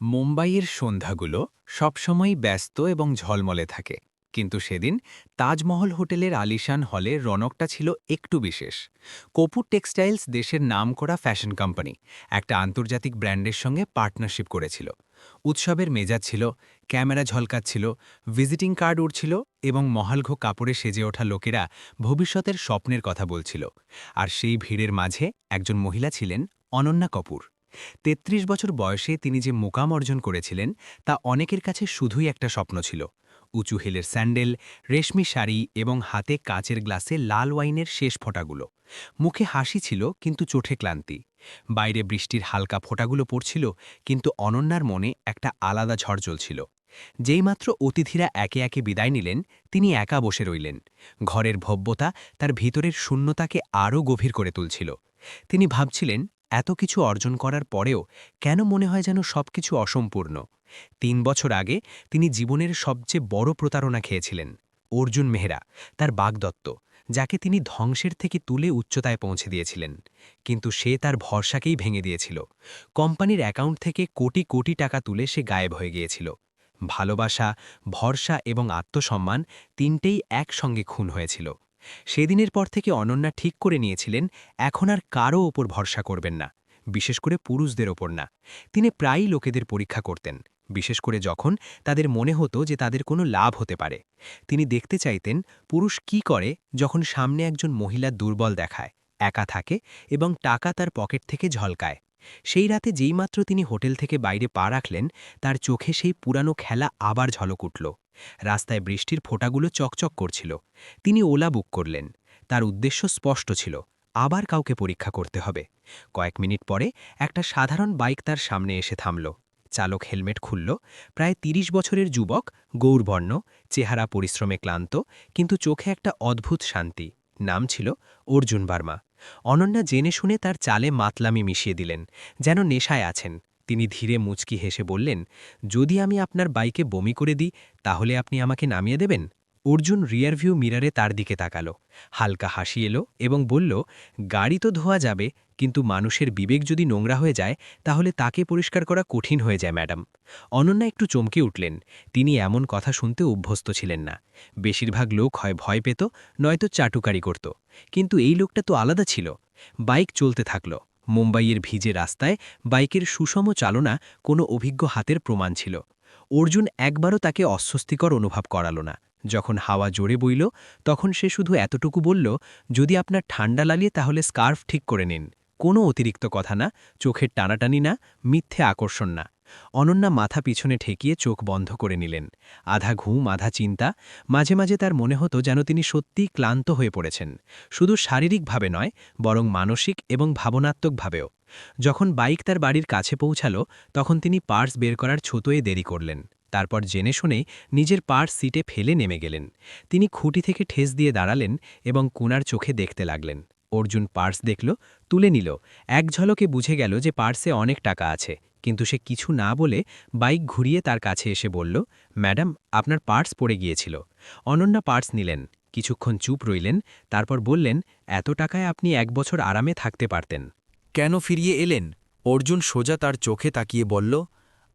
মুম্বাইয়ের সন্ধ্যাগুলো সবসময়ই ব্যস্ত এবং ঝলমলে থাকে, কিন্তু সেদিন তাজমহল হোটেলের আলিশান হলে রনকটা ছিল একটু বিশেষ। কপুর টেক্সটাইলস দেশের নামকরা ফ্যাশন কোম্পানি একটা আন্তর্জাতিক ব্র্যান্ডের সঙ্গে পার্টনারশিপ করেছিল। উৎসবের মেজাজ ছিল, ক্যামেরা ঝলকাচ্ছিল, ভিজিটিং কার্ড উড়ছিল এবং মহালঘো কাপড়ে সেজে ওঠা লোকেরা ভবিষ্যতের স্বপ্নের কথা বলছিল। আর সেই ভিড়ের মাঝে একজন মহিলা ছিলেন অনন্যা কপুর। ৩৩ বছর বয়সে তিনি যে মুকাম অর্জন করেছিলেন তা অনেকের কাছে শুধুই একটা স্বপ্ন ছিল। উঁচু হিলের স্যান্ডেল, রেশমি শাড়ি এবং হাতে কাচের গ্লাসে লাল ওয়াইনের শেষ ফোঁটাগুলো। মুখে হাসি ছিল কিন্তু চোখে ক্লান্তি। বাইরে বৃষ্টির হালকা ফোঁটাগুলো পড়ছিল, কিন্তু অনন্যার মনে একটা আলাদা ঝড় চলছিল। যেইমাত্র অতিথিরা একে একে বিদায় নিলেন, তিনি একা বসে রইলেন। ঘরের ভব্যতা তার ভিতরের শূন্যতাকে আরও গভীর করে তুলছিল। তিনি ভাবছিলেন, এত কিছু অর্জন করার পরেও কেন মনে হয় যেন সবকিছু অসম্পূর্ণ। ৩ বছর আগে তিনি জীবনের সবচেয়ে বড় প্রতারণা খেয়েছিলেন, অর্জুন মেহরা, তার বাগদত্ত, যাকে তিনি ধ্বংসের থেকে তুলে উচ্চতায় পৌঁছে দিয়েছিলেন। কিন্তু সে তার ভরসাকেই ভেঙে দিয়েছিল। কোম্পানির অ্যাকাউন্ট থেকে কোটি কোটি টাকা তুলে সে গায়েব হয়ে গিয়েছিল। ভালোবাসা, ভরসা এবং আত্মসম্মান তিনটেই একসঙ্গে খুন হয়েছিল। সেদিনের পর থেকে অনন্যা ঠিক করে নিয়েছিলেন, এখন আর কারও ওপর ভরসা করবেন না, বিশেষ করে পুরুষদের ওপর না। তিনি প্রায়ই লোকেদের পরীক্ষা করতেন, বিশেষ করে যখন তাদের মনে হতো যে তাদের কোনো লাভ হতে পারে। তিনি দেখতে চাইতেন পুরুষ কি করে যখন সামনে একজন মহিলা দুর্বল দেখায়, একা থাকে এবং টাকা তার পকেট থেকে ঝলকায়। সেই রাতে যেইমাত্র তিনি হোটেল থেকে বাইরে পা রাখলেন, তার চোখে সেই পুরানো খেলা আবার ঝলক উঠল। রাস্তায় বৃষ্টির ফোঁটাগুলো চকচক করছিল। তিনি ওলা বুক করলেন। তার উদ্দেশ্য স্পষ্ট ছিল, আবার কাউকে পরীক্ষা করতে হবে। কয়েক মিনিট পরে একটা সাধারণ বাইক তার সামনে এসে থামল। চালক হেলমেট খুলল। প্রায় ৩০ বছরের যুবক, গৌরবর্ণ, চেহারা পরিশ্রমে ক্লান্ত, কিন্তু চোখে একটা অদ্ভুত শান্তি। নাম ছিল অর্জুন বার্মা। অনন্যা জেনে শুনে তার চালে মাতলামি মিশিয়ে দিলেন, যেন নেশায় আছেন। তিনি ধীরে মুচকি হেসে বললেন, যদি আমি আপনার বাইকে বমি করে দিই, তাহলে আপনি আমাকে নামিয়ে দেবেন? অর্জুন রিয়ারভিউ মিরারে তার দিকে তাকালো। হালকা হাসি এলো এবং বলল, গাড়ি তো ধোয়া যাবে, কিন্তু মানুষের বিবেক যদি নোংরা হয়ে যায়, তাহলে তাকে পরিষ্কার করা কঠিন হয়ে যায় ম্যাডাম। অনন্যা একটু চমকে উঠলেন। তিনি এমন কথা শুনতে অভ্যস্ত ছিলেন না। বেশিরভাগ লোক হয় ভয় পেত, নয়তো চাটুকারি করত। কিন্তু এই লোকটা তো আলাদা ছিল। বাইক চলতে থাকল। মুম্বাইয়ের ভিজে রাস্তায় বাইকের সুষম চালনা কোনো অভিজ্ঞ হাতের প্রমাণ ছিল। অর্জুন একবারও তাকে অস্বস্তিকর অনুভব করাল না। যখন হাওয়া জোরে বইল, তখন সে শুধু এতটুকু বলল, যদি আপনার ঠান্ডা লাগে তাহলে স্কার্ফ ঠিক করে নিন। কোনো অতিরিক্ত কথা না, চোখের টানাটানি না, মিথ্যে আকর্ষণ না। অনন্যা মাথা পিছনে ঠেকিয়ে চোখ বন্ধ করে নিলেন। আধা ঘুম আধা চিন্তা। মাঝে মাঝে তার মনে হতো যেন তিনি সত্যিই ক্লান্ত হয়ে পড়েছেন, শুধু শারীরিকভাবে নয়, বরং মানসিক এবং ভাবনাত্মকভাবেও। যখন বাইক তার বাড়ির কাছে পৌঁছালো, তখন তিনি পার্স বের করার ছোটোয় দেরি করলেন। তারপর জেনে শুনেই নিজের পার্স সিটে ফেলে নেমে গেলেন। তিনি খুঁটি থেকে ঠেস দিয়ে দাঁড়ালেন এবং কোনার চোখে দেখতে লাগলেন। অর্জুন পার্স দেখল, তুলে নিল। এক ঝলকে বুঝে গেল যে পার্সে অনেক টাকা আছে, কিন্তু সে কিছু না বলে বাইক ঘুরিয়ে তার কাছে এসে বলল, ম্যাডাম, আপনার পার্স পড়ে গিয়েছিল। অনন্যা পার্স নিলেন, কিছুক্ষণ চুপ রইলেন, তারপর বললেন, এত টাকায় আপনি ১ বছর আরামে থাকতে পারতেন। কেন ফিরিয়ে এলেন? অর্জুন সোজা তার চোখে তাকিয়ে বলল,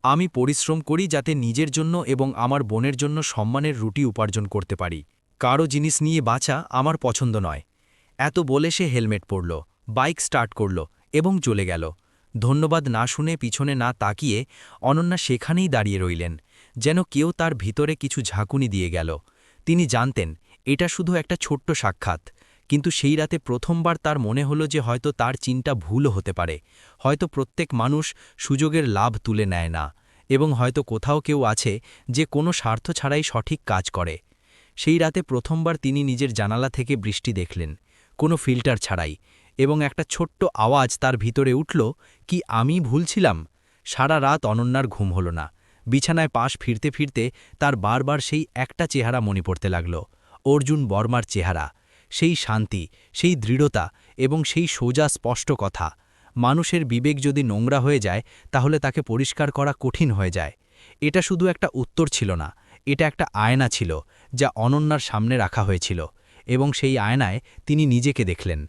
আমি পরিশ্রম করি যাতে নিজের জন্য এবং আমার বোনের জন্য সম্মানের রুটি উপার্জন করতে পারি। কারো জিনিস নিয়ে বাঁচা আমার পছন্দ নয়। এত বলে সে হেলমেট পরল, বাইক স্টার্ট করল এবং চলে গেল। ধন্যবাদ না শুনে পিছনে না তাকিয়ে অনন্যা সেখানেই দাঁড়িয়ে রইলেন, যেন কেউ তার ভিতরে কিছু ঝাঁকুনি দিয়ে গেল। তিনি জানতেন এটা শুধু একটা ছোট্ট সাক্ষাৎ, কিন্তু সেই রাতে প্রথমবার তার মনে হলো যে হয়তো তার চিন্তা ভুলও হতে পারে। হয়তো প্রত্যেক মানুষ সুযোগের লাভ তুলে নেয় না, এবং হয়তো কোথাও কেউ আছে যে কোনো স্বার্থ ছাড়াই সঠিক কাজ করে। সেই রাতে প্রথমবার তিনি নিজের জানালা থেকে বৃষ্টি দেখলেন, কোনো ফিল্টার ছাড়াই, এবং একটা ছোট্ট আওয়াজ তার ভিতরে উঠল, কি আমি ভুল ছিলাম? সারা রাত অনন্যার ঘুম হল না। বিছানায় পাশ ফিরতে ফিরতে তার বারবার সেই একটা চেহারা মনে পড়তে লাগল, অর্জুন বর্মার চেহারা। সেই শান্তি, সেই দৃঢ়তা এবং সেই সোজা স্পষ্ট কথা। মানুষের বিবেক যদি নোংরা হয়ে যায়, তাহলে তাকে পরিষ্কার করা কঠিন হয়ে যায়। এটা শুধু একটা উত্তর ছিল না, এটা একটা আয়না ছিল, যা অনন্যার সামনে রাখা হয়েছিল। এবং সেই আয়নায় তিনি নিজেকে দেখলেন,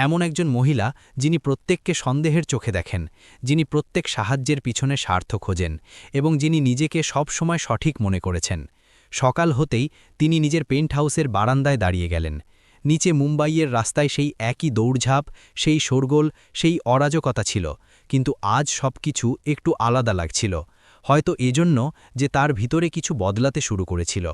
এমন একজন মহিলা যিনি প্রত্যেককে সন্দেহের চোখে দেখেন, যিনি প্রত্যেক সাহায্যের পিছনে স্বার্থ খোঁজেন এবং যিনি নিজেকে সব সময় সঠিক মনে করেছেন। সকাল হতেই তিনি নিজের পেন্ট হাউসের বারান্দায় দাঁড়িয়ে গেলেন। নিচে মুম্বাইয়ের রাস্তায় সেই একই দৌড়ঝাঁপ, সেই শোরগোল, সেই অরাজকতা ছিল, কিন্তু আজ সবকিছু একটু আলাদা লাগছিল। হয়তো এজন্য যে তার ভিতরে কিছু বদলাতে শুরু করেছিল।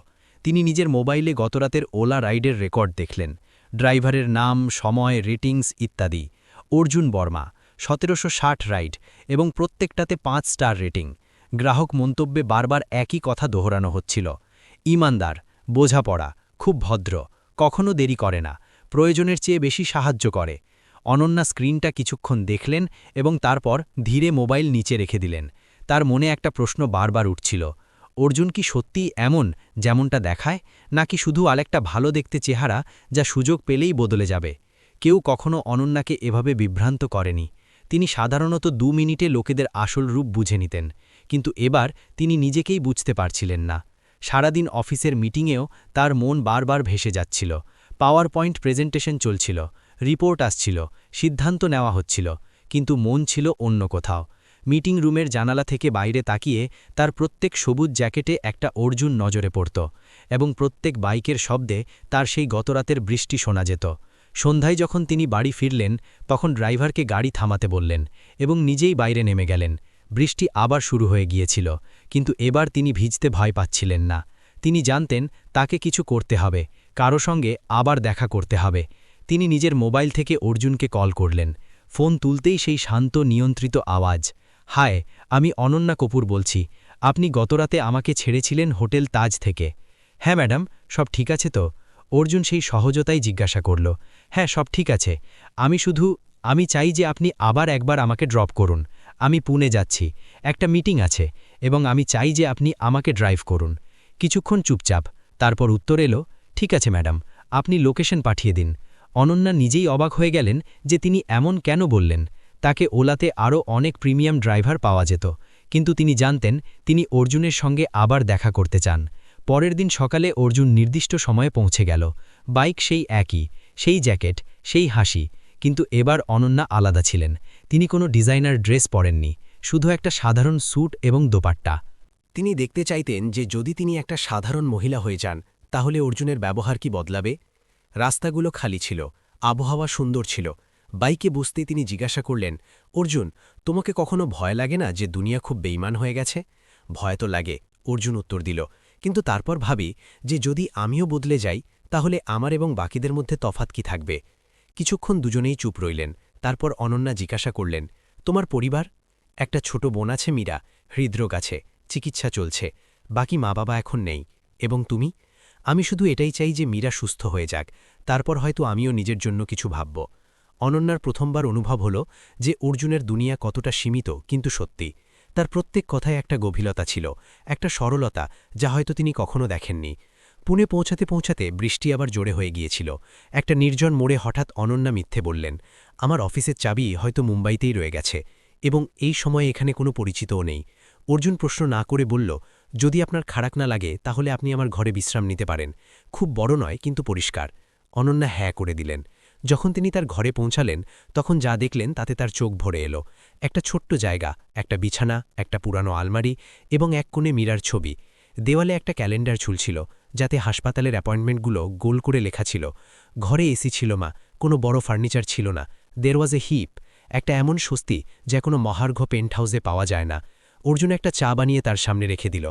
তিনি নিজের মোবাইলে গতরাতের ওলা রাইডের রেকর্ড দেখলেন, ড্রাইভারের নাম, সময়, রেটিংস ইত্যাদি। অর্জুন বর্মা ১৭৬০ রাইড এবং প্রত্যেকটাতে ৫ স্টার রেটিং। গ্রাহক মন্তব্যে বারবার একই কথা দোহরানো হচ্ছিল, ইমানদার, বোঝাপড়া, খুব ভদ্র, কখনো দেরি করে না, প্রয়োজনের চেয়ে বেশি সাহায্য করে। অনন্যা স্ক্রিনটা কিছুক্ষণ দেখলেন এবং তারপর ধীরে মোবাইল নিচে রেখে দিলেন। তার মনে একটা প্রশ্ন বারবার উঠছিল, অর্জুন কি সত্যিই এমন যেমনটা দেখায়, নাকি শুধু আরেকটা ভালো দেখতে চেহারা যা সুযোগ পেলেই বদলে যাবে? কেউ কখনো অনন্যাকে এভাবে বিভ্রান্ত করেনি। তিনি সাধারণত ২ মিনিটে লোকেদের আসল রূপ বুঝে নিতেন, কিন্তু এবার তিনি নিজেকেই বুঝতে পারছিলেন না। সারাদিন অফিসের মিটিংয়েও তার মন বারবার ভেসে যাচ্ছিল। পাওয়ার পয়েন্ট প্রেজেন্টেশন চলছিল, রিপোর্ট আসছিল, সিদ্ধান্ত নেওয়া হচ্ছিল, কিন্তু মন ছিল অন্য কোথাও। মিটিং রুমের জানালা থেকে বাইরে তাকিয়ে তার প্রত্যেক সবুজ জ্যাকেটে একটা অর্জুন নজরে পড়ত, এবং প্রত্যেক বাইকের শব্দে তার সেই গতরাতের বৃষ্টি শোনা যেত। সন্ধ্যায় যখন তিনি বাড়ি ফিরলেন, তখন ড্রাইভারকে গাড়ি থামাতে বললেন এবং নিজেই বাইরে নেমে গেলেন। বৃষ্টি আবার শুরু হয়ে গিয়েছিল, কিন্তু এবার তিনি ভিজতে ভয় পাচ্ছিলেন না। তিনি জানতেন তাকে কিছু করতে হবে, কারো সঙ্গে আবার দেখা করতে হবে। তিনি নিজের মোবাইল থেকে অর্জুনকে কল করলেন। ফোন তুলতেই সেই শান্ত নিয়ন্ত্রিত আওয়াজ, হায়, আমি অনন্যা কপুর বলছি। আপনি গতরাতে আমাকে ছেড়েছিলেন হোটেল তাজ থেকে। হ্যাঁ ম্যাডাম, সব ঠিক আছে তো? অর্জুন সেই সহজতাই জিজ্ঞাসা করল। হ্যাঁ, সব ঠিক আছে। আমি চাই যে আপনি আবার একবার আমাকে ড্রপ করুন। আমি পুনে যাচ্ছি, একটা মিটিং আছে, এবং আমি চাই যে আপনি আমাকে ড্রাইভ করুন। কিছুক্ষণ চুপচাপ, তারপর উত্তর এলো, ঠিক আছে ম্যাডাম, আপনি লোকেশন পাঠিয়ে দিন। অনন্যা নিজেই অবাক হয়ে গেলেন যে তিনি এমন কেন বললেন। তাকে ওলাতে আরও অনেক প্রিমিয়াম ড্রাইভার পাওয়া যেত, কিন্তু তিনি জানতেন তিনি অর্জুনের সঙ্গে আবার দেখা করতে চান। পরের দিন সকালে অর্জুন নির্দিষ্ট সময়ে পৌঁছে গেল। বাইক সেই একই, সেই জ্যাকেট, সেই হাসি, কিন্তু এবার অনন্যা আলাদা ছিলেন। তিনি কোনো ডিজাইনার ড্রেস পরেননি, শুধু একটা সাধারণ স্যুট এবং দোপাট্টা। তিনি দেখতে চাইতেন যে যদি তিনি একটা সাধারণ মহিলা হয়ে যান, তাহলে অর্জুনের ব্যবহার কি বদলাবে। রাস্তাগুলো খালি ছিল, আবহাওয়া সুন্দর ছিল। বাইকে বসতেই তিনি জিজ্ঞাসা করলেন, অর্জুন, তোমাকে কখনো ভয় লাগে না যে দুনিয়া খুব বেইমান হয়ে গেছে? ভয় তো লাগে, অর্জুন উত্তর দিল, কিন্তু তারপর ভাবি যে যদি আমিও বদলে যাই, তাহলে আমার এবং বাকিদের মধ্যে তফাৎ কি থাকবে। কিছুক্ষণ দুজনেই চুপ রইলেন। তারপর অনন্যা জিজ্ঞাসা করলেন, তোমার পরিবার? একটা ছোট বোন আছে মীরা, হৃদরোগ আছে, চিকিৎসা চলছে, বাকি মা বাবা এখন নেই। এবং তুমি? আমি শুধু এটাই চাই যে মীরা সুস্থ হয়ে যাক, তারপর হয়তো আমিও নিজের জন্য কিছু ভাবব। অনন্যার প্রথমবার অনুভব হল যে অর্জুনের দুনিয়া কতটা সীমিত কিন্তু সত্যি। তার প্রত্যেক কথায় একটা গভীরতা ছিল, একটা সরলতা যা হয়তো তিনি কখনো দেখেননি। পুনে পৌঁছাতে পৌঁছাতে বৃষ্টি আবার জোরে হয়ে গিয়েছিল। একটা নির্জন মোড়ে হঠাৎ অনন্যা মিথ্যে বললেন, আমার অফিসের চাবি হয়তো মুম্বাইতেই রয়ে গেছে, এবং এই সময়ে এখানে কোনো পরিচিতও নেই। অর্জুন প্রশ্ন না করে বলল, যদি আপনার খারাপ না লাগে তাহলে আপনি আমার ঘরে বিশ্রাম নিতে পারেন, খুব বড় নয় কিন্তু পরিষ্কার। অনন্যা হ্যাঁ করে দিলেন। যখন তিনি তার ঘরে পৌঁছালেন, তখন যা দেখলেন তাতে তার চোখ ভরে এলো। একটা ছোট্ট জায়গা, একটা বিছানা, একটা পুরানো আলমারি, এবং এক কোণে মীরার ছবি। দেওয়ালে একটা ক্যালেন্ডার ঝুলছিল, যাতে হাসপাতালের অ্যাপয়েন্টমেন্টগুলো গোল করে লেখা ছিল। ঘরে এসি ছিল মা, কোনো বড় ফার্নিচার ছিল না। দের ওয়াজ এ হিপ, একটা এমন স্বস্তি যা কোনো মহার্ঘ পেন্ট হাউসে পাওয়া যায় না। অর্জুন একটা চা বানিয়ে তার সামনে রেখে দিল।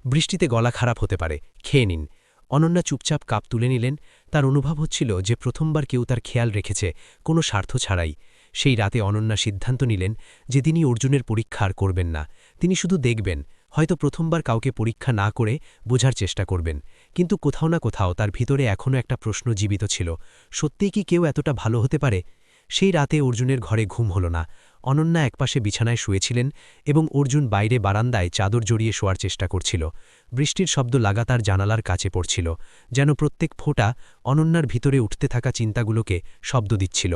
বৃষ্টিতে গলা খারাপ হতে পারে, খেয়ে নিন। অনন্যা চুপচাপ কাপ তুলে নিলেন। তার অনুভব হচ্ছিল যে প্রথমবার কেউ তার খেয়াল রেখেছে, কোনো স্বার্থ ছাড়াই। সেই রাতে অনন্যা সিদ্ধান্ত নিলেন যে তিনি অর্জুনের পরীক্ষা আর করবেন না। তিনি শুধু দেখবেন, হয়তো প্রথমবার কাউকে পরীক্ষা না করে বোঝার চেষ্টা করবেন। কিন্তু কোথাও না কোথাও তার ভিতরে এখনও একটা প্রশ্ন জীবিত ছিল, সত্যিই কি কেউ এতটা ভালো হতে পারে? সেই রাতে অর্জুনের ঘরে ঘুম হল না। অনন্যা একপাশে বিছানায় শুয়েছিলেন এবং অর্জুন বাইরে বারান্দায় চাদর জড়িয়ে শোয়ার চেষ্টা করছিল। বৃষ্টির শব্দ লাগাতার জানালার কাছে পড়ছিল, যেন প্রত্যেক ফোঁটা অনন্যার ভিতরে উঠতে থাকা চিন্তাগুলোকে শব্দ দিচ্ছিল।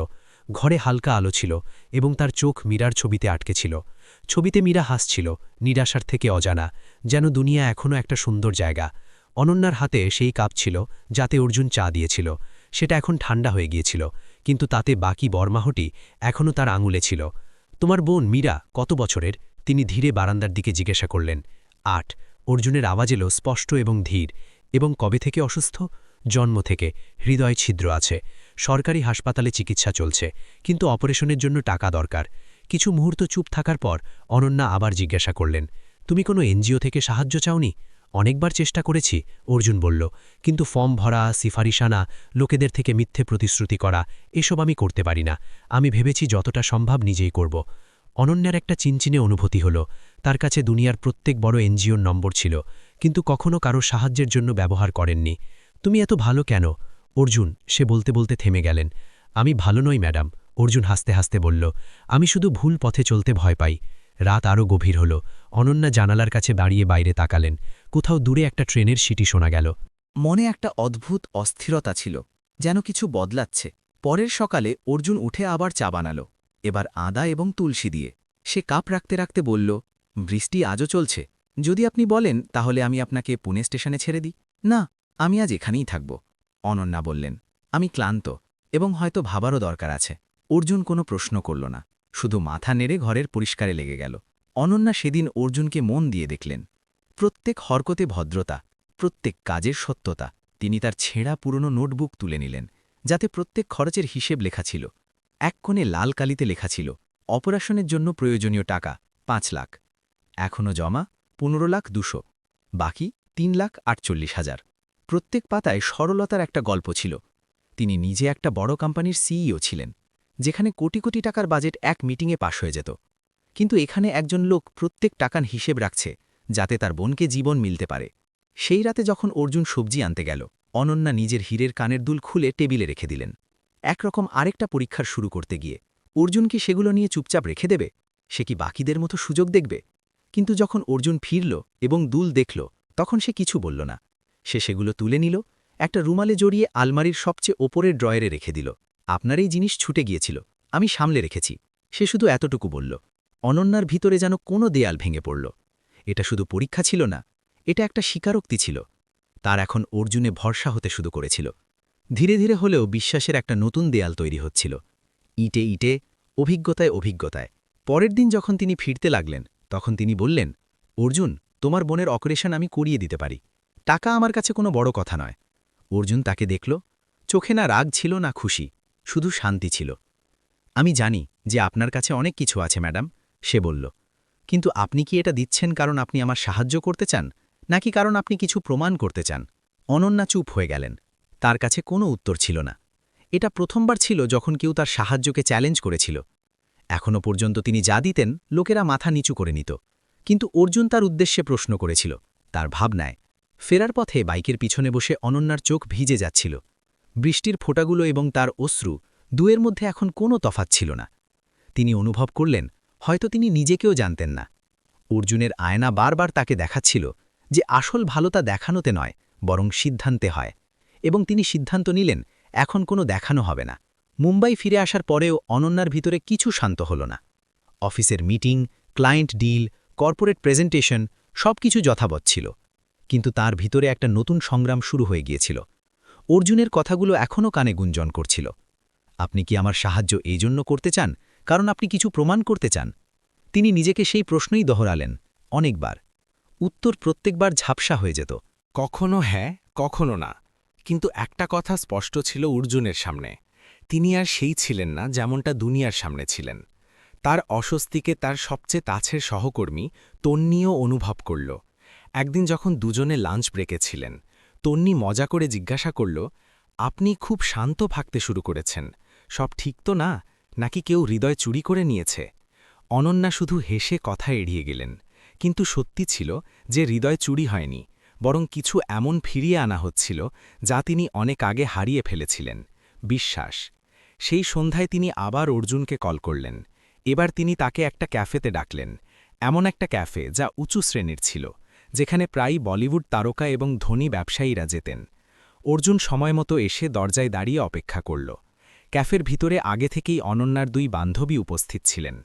ঘরে হালকা আলো ছিল এবং তার চোখ মীরার ছবিতে আটকে ছিল। ছবিতে মীরা হাসছিল, নিরাশার থেকে অজানা, যেন দুনিয়া এখনও একটা সুন্দর জায়গা। অনন্যার হাতে সেই কাপ ছিল যাতে অর্জুন চা দিয়েছিল। সেটা এখন ঠান্ডা হয়ে গিয়েছিল, কিন্তু তাতে বাকি বর্মাহটি এখনও তার আঙুলে ছিল। তোমার বোন মীরা কত বছরের? তিনি ধীরে বারান্দার দিকে জিজ্ঞাসা করলেন। ৮। অর্জুনের আওয়াজ এলো স্পষ্ট এবং ধীর। এবং কবে থেকে অসুস্থ? জন্ম থেকে। হৃদয় ছিদ্র আছে। সরকারি হাসপাতালে চিকিৎসা চলছে, কিন্তু অপারেশনের জন্য টাকা দরকার। কিছু মুহূর্ত চুপ থাকার পর অনন্যা আবার জিজ্ঞাসা করলেন, তুমি কোনো এনজিও থেকে সাহায্য চাওনি? অনেকবার চেষ্টা করেছি, অর্জুন বলল, কিন্তু ফর্ম ভরা, সিফারিশ আনা, লোকেদের থেকে মিথ্যে প্রতিশ্রুতি করা, এসব আমি করতে পারি না। আমি ভেবেছি যতটা সম্ভব নিজেই করব। অনন্যার একটা চিনচিনে অনুভূতি হল, তার কাছে দুনিয়ার প্রত্যেক বড় এনজিওর নম্বর ছিল, কিন্তু কখনো কারো সাহায্যের জন্য ব্যবহার করেননি। তুমি এত ভালো কেন, অর্জুন? সে বলতে বলতে থেমে গেলেন। আমি ভালো নই ম্যাডাম, অর্জুন হাসতে হাসতে বলল, আমি শুধু ভুল পথে চলতে ভয় পাই। রাত আরও গভীর হল। অনন্যা জানালার কাছে দাঁড়িয়ে বাইরে তাকালেন। কোথাও দূরে একটা ট্রেনের সিটি শোনা গেল। মনে একটা অদ্ভুত অস্থিরতা ছিল, যেন কিছু বদলাচ্ছে। পরের সকালে অর্জুন উঠে আবার চা বানাল, এবার আদা এবং তুলসী দিয়ে। সে কাপ রাখতে রাখতে বলল, বৃষ্টি আজও চলছে। যদি আপনি বলেন তাহলে আমি আপনাকে পুনে স্টেশনে ছেড়ে দিই। না, আমি আজ এখানেই থাকব। অনন্যা বললেন, আমি ক্লান্ত এবং হয়তো ভাবারও দরকার আছে। অর্জুন কোনো প্রশ্ন করল না, শুধু মাথা নেড়ে ঘরের পরিষ্কারে লেগে গেল। অনন্যা সেদিন অর্জুনকে মন দিয়ে দেখলেন। প্রত্যেক হরকতে ভদ্রতা, প্রত্যেক কাজের সত্যতা। তিনি তার ছেঁড়া পুরনো নোটবুক তুলে নিলেন, যাতে প্রত্যেক খরচের হিসেব লেখা ছিল। এক কোণে লাল কালিতে লেখা ছিল, অপারেশনের জন্য প্রয়োজনীয় টাকা ৫ লাখ। এখনও জমা ১৫,২০,০০০। বাকি ৩,৪৮,০০০। প্রত্যেক পাতায় সরলতার একটা গল্প ছিল। তিনি নিজে একটা বড় কোম্পানির সিইও ছিলেন, যেখানে কোটি কোটি টাকার বাজেট এক মিটিংয়ে পাশ হয়ে যেত। কিন্তু এখানে একজন লোক প্রত্যেক টাকার হিসেব রাখছে, যাতে তার বোনকে জীবন মিলতে পারে। সেই রাতে যখন অর্জুন সবজি আনতে গেল, অনন্যা নিজের হীরের কানের দুল খুলে টেবিলে রেখে দিলেন। একরকম আরেকটা পরীক্ষার শুরু করতে গিয়ে অর্জুন কি সেগুলো নিয়ে চুপচাপ রেখে দেবে? সে কি বাকিদের মতো সুযোগ দেখবে? কিন্তু যখন অর্জুন ফিরল এবং দুল দেখল, তখন সে কিছু বলল না। সে সেগুলো তুলে নিল, একটা রুমালে জড়িয়ে আলমারির সবচেয়ে ওপরের ড্রয়ারে রেখে দিল। আপনার এই জিনিস ছুটে গিয়েছিল, আমি সামলে রেখেছি। সে শুধু এতটুকু বলল। অনন্যার ভিতরে যেন কোনো দেয়াল ভেঙে পড়ল। এটা শুধু পরীক্ষা ছিল না, এটা একটা স্বীকারোক্তি ছিল। তার এখন অর্জুনে ভরসা হতে শুরু করেছিল। ধীরে ধীরে হলেও বিশ্বাসের একটা নতুন দেয়াল তৈরি হচ্ছিল, ইটে ইটে, অভিজ্ঞতায় অভিজ্ঞতায়। পরের দিন যখন তিনি ফিরতে লাগলেন, তখন তিনি বললেন, অর্জুন, তোমার বোনের অপারেশন আমি করিয়ে দিতে পারি। টাকা আমার কাছে কোনো বড় কথা নয়। অর্জুন তাকে দেখল, চোখে না রাগ ছিল না খুশি, শুধু শান্তি ছিল। আমি জানি যে আপনার কাছে অনেক কিছু আছে ম্যাডাম, সে বলল, কিন্তু আপনি কি এটা দিচ্ছেন কারণ আপনি আমার সাহায্য করতে চান, নাকি কারণ আপনি কিছু প্রমাণ করতে চান? অনন্যা চুপ হয়ে গেলেন। তার কাছে কোনো উত্তর ছিল না। এটা প্রথমবার ছিল যখন কেউ তার সাহায্যকে চ্যালেঞ্জ করেছিল। এখনও পর্যন্ত তিনি যা দিতেন লোকেরা মাথা নিচু করে নিত, কিন্তু অর্জুন তার উদ্দেশ্যে প্রশ্ন করেছিল, তার ভাবনায়। ফেরার পথে বাইকের পিছনে বসে অনন্যার চোখ ভিজে যাচ্ছিল। বৃষ্টির ফোঁটাগুলো এবং তার অশ্রু, দুয়ের মধ্যে এখন কোনো তফাৎ ছিল না। তিনি অনুভব করলেন, হয়তো তিনি নিজেকেও জানতেন না। অর্জুনের আয়না বারবার তাকে দেখাচ্ছিল যে আসল ভালোতা দেখানোতে নয়, বরং সিদ্ধান্তে হয়। এবং তিনি সিদ্ধান্ত নিলেন, এখন কোনো দেখানো হবে না। মুম্বাই ফিরে আসার পরেও অনন্যার ভিতরে কিছু শান্ত হল না। অফিসের meeting, client deal, corporate presentation, সবকিছু যথাবৎ ছিল। কিন্তু তার ভিতরে একটা নতুন সংগ্রাম শুরু হয়ে গিয়েছিল। অর্জুনের কথাগুলো এখনও কানে গুঞ্জন করছিল। আপনি কি আমার সাহায্য এই জন্য করতে চান, কারণ আপনি কিছু প্রমাণ করতে চান? তিনি নিজেকে সেই প্রশ্নই দোহরালেন, অনেকবার। উত্তর প্রত্যেকবার ঝাপসা হয়ে যেত। কখনো হ্যাঁ, কখনো না। কিন্তু একটা কথা স্পষ্ট ছিল অর্জুনের সামনে, তিনি আর সেই ছিলেন না যেমনটা দুনিয়ার সামনে ছিলেন। তার অস্বস্তিকে তার সবচেয়ে কাছের সহকর্মী তন্নিও অনুভব করল। একদিন যখন দুজনে লাঞ্চ ব্রেকে ছিলেন, তন্নি মজা করে জিজ্ঞাসা করল, আপনি খুব শান্ত থাকতে শুরু করেছেন, সব ঠিক তো না, নাকি কেউ হৃদয় চুরি করে নিয়েছে? অনন্যা শুধু হেসে কথা এড়িয়ে গেলেন, কিন্তু সত্যি ছিল যে হৃদয় চুরি হয়নি, বরং কিছু এমন ফিরিয়ে আনা হচ্ছিল যা তিনি অনেক আগে হারিয়ে ফেলেছিলেন, বিশ্বাস। সেই সন্ধ্যায় তিনি আবার অর্জুনকে কল করলেন। এবার তিনি তাকে একটা ক্যাফেতে ডাকলেন, এমন একটা ক্যাফে যা উঁচু শ্রেণীর ছিল, যেখানে প্রায়ই বলিউড তারকা এবং ধনী ব্যবসায়ীরা যেতেন। অর্জুন সময়মতো এসে দরজায় দাঁড়িয়ে অপেক্ষা করল। ক্যাফের ভিতরে আগে থেকেই অনন্যার দুই বান্ধবী উপস্থিত ছিলেন,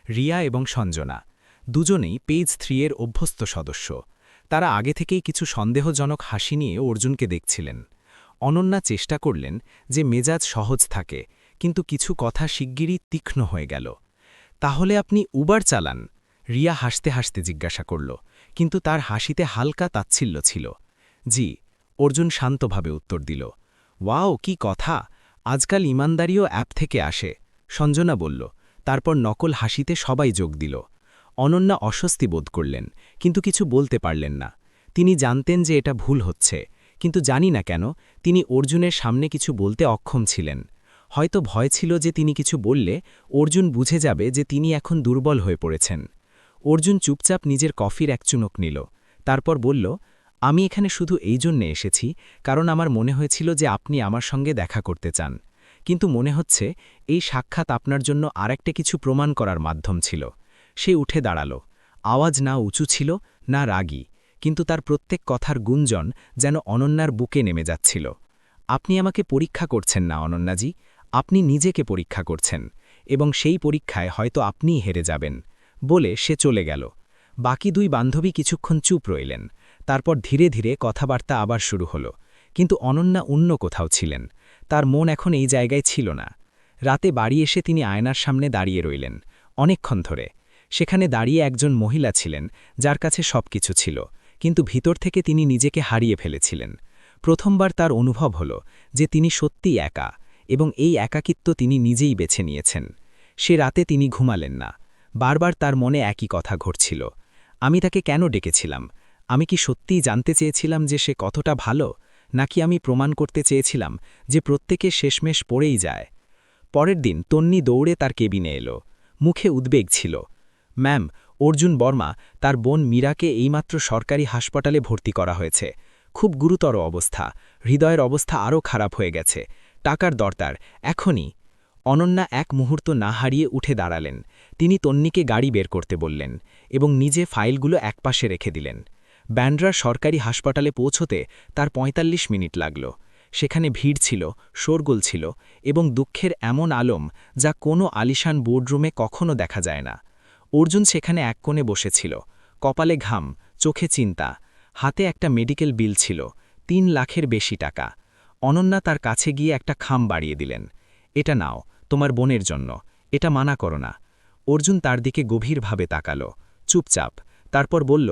রিয়া এবং সঞ্জনা। দুজনেই পেজ 3 এর অভ্যস্ত সদস্য। তারা আগে থেকেই কিছু সন্দেহজনক হাসি নিয়ে অর্জুনকে দেখছিলেন। অনন্যা চেষ্টা করলেন যে মেজাজ সহজ থাকে, কিন্তু কিছু কথা শিগগিরই তীক্ষ্ণ হয়ে গেল। তাহলে আপনি উবার চালান? রিয়া হাসতে হাসতে জিজ্ঞাসা করল, কিন্তু তার হাসিতে হালকা তাচ্ছিল্য ছিল। জি, অর্জুন শান্তভাবে উত্তর দিল। ওয়াও, কি কথা! আজকাল ইমানদারিও অ্যাপ থেকে আসে, সঞ্জনা বলল। তারপর নকল হাসিতে সবাই যোগ দিল। অনন্যা অস্বস্তি বোধ করলেন, কিন্তু কিছু বলতে পারলেন না। তিনি জানতেন যে এটা ভুল হচ্ছে, কিন্তু জানি না কেন তিনি অর্জুনের সামনে কিছু বলতে অক্ষম ছিলেন। হয়তো ভয় ছিল যে তিনি কিছু বললে অর্জুন বুঝে যাবে যে তিনি এখন দুর্বল হয়ে পড়েছেন। অর্জুন চুপচাপ নিজের কফির এক চুমুক নিল। তারপর বলল, আমি এখানে শুধু এই জন্যে এসেছি কারণ আমার মনে হয়েছিল যে আপনি আমার সঙ্গে দেখা করতে চান। কিন্তু মনে হচ্ছে এই সাক্ষাৎ আপনার জন্য আরেকটা কিছু প্রমাণ করার মাধ্যম ছিল। সে উঠে দাঁড়াল। আওয়াজ না উঁচু ছিল না রাগী, কিন্তু তার প্রত্যেক কথার গুঞ্জন যেন অনন্যার বুকে নেমে যাচ্ছিল। আপনি আমাকে পরীক্ষা করছেন না অনন্যাজি, আপনি নিজেকে পরীক্ষা করছেন, এবং সেই পরীক্ষায় হয়তো আপনিই হেরে যাবেন, বলে সে চলে গেল। বাকি দুই বান্ধবী কিছুক্ষণ চুপ রইলেন। তারপর ধীরে ধীরে কথাবার্তা আবার শুরু হলো, কিন্তু অনন্যা অন্য কোথাও ছিলেন। তার মন এখন এই জায়গায় ছিল না। রাতে বাড়ি এসে তিনি আয়নার সামনে দাঁড়িয়ে রইলেন অনেকক্ষণ ধরে। সেখানে দাঁড়িয়ে একজন মহিলা ছিলেন যার কাছে সবকিছু ছিল, কিন্তু ভিতর থেকে তিনি নিজেকে হারিয়ে ফেলেছিলেন। প্রথমবার তার অনুভব হল যে তিনি সত্যিই একা, এবং এই একাকিত্ব তিনি নিজেই বেছে নিয়েছেন। সে রাতে তিনি ঘুমালেন না। বারবার তার মনে একই কথা ঘটছিল। আমি তাকে কেন ডেকেছিলাম? আমি কি সত্যিই জানতে চেয়েছিলাম যে সে কতটা ভালো, নাকি আমি প্রমাণ করতে চেয়েছিলাম যে প্রত্যেকে শেষমেশ পড়েই যায়? পরের দিন তন্নি দৌড়ে তার কেবিনে এলো। মুখে উদ্বেগ ছিল। ম্যাম, অর্জুন বর্মা, তার বোন মীরাকে এইমাত্র সরকারি হাসপাতালে ভর্তি করা হয়েছে। খুব গুরুতর অবস্থা, হৃদয়ের অবস্থা আরও খারাপ হয়ে গেছে। টাকার দরকার, এখনই। অনন্যা এক মুহূর্ত না হারিয়ে উঠে দাঁড়ালেন। তিনি তন্নিকে গাড়ি বের করতে বললেন, এবং নিজে ফাইলগুলো একপাশে রেখে দিলেন। ব্যান্ড্রার সরকারি হাসপাতালে পৌঁছতে তার ৪৫ মিনিট লাগল। সেখানে ভিড় ছিল, শোরগোল ছিল, এবং দুঃখের এমন আলম যা কোনো আলিশান বোর্ডরুমে কখনো দেখা যায় না। অর্জুন সেখানে এক কোণে বসেছিল, কপালে ঘাম, চোখে চিন্তা। হাতে একটা মেডিকেল বিল ছিল, ৩ লাখের বেশি টাকা। অনন্যা তার কাছে গিয়ে একটা খাম বাড়িয়ে দিলেন। এটা নাও, তোমার বোনের জন্য, এটা মানা করো না। অর্জুন তার দিকে গভীরভাবে তাকাল, চুপচাপ। তারপর বলল,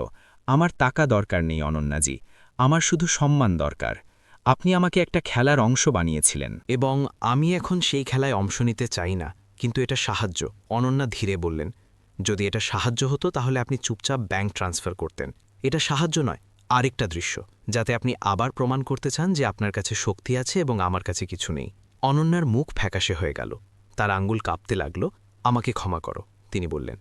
আমার টাকা দরকার নেই অনন্যাজি, আমার শুধু সম্মান দরকার। আপনি আমাকে একটা খেলার অংশ বানিয়েছিলেন, এবং আমি এখন সেই খেলায় অংশ নিতে চাই না। কিন্তু এটা সাহায্য। অনন্যা ধীরে বললেন, যদি এটা সাহায্য হতো তাহলে আপনি চুপচাপ ব্যাংক ট্রান্সফার করতেন। এটা সাহায্য নয়, আরেকটা দৃশ্য, যাতে আপনি আবার প্রমাণ করতে চান যে আপনার কাছে শক্তি আছে এবং আমার কাছে কিছু নেই। অনন্যার মুখ ফ্যাকাশে হয়ে গেল। তার আঙ্গুল কাঁপতে লাগল। আমাকে ক্ষমা করো, তিনি বললেন।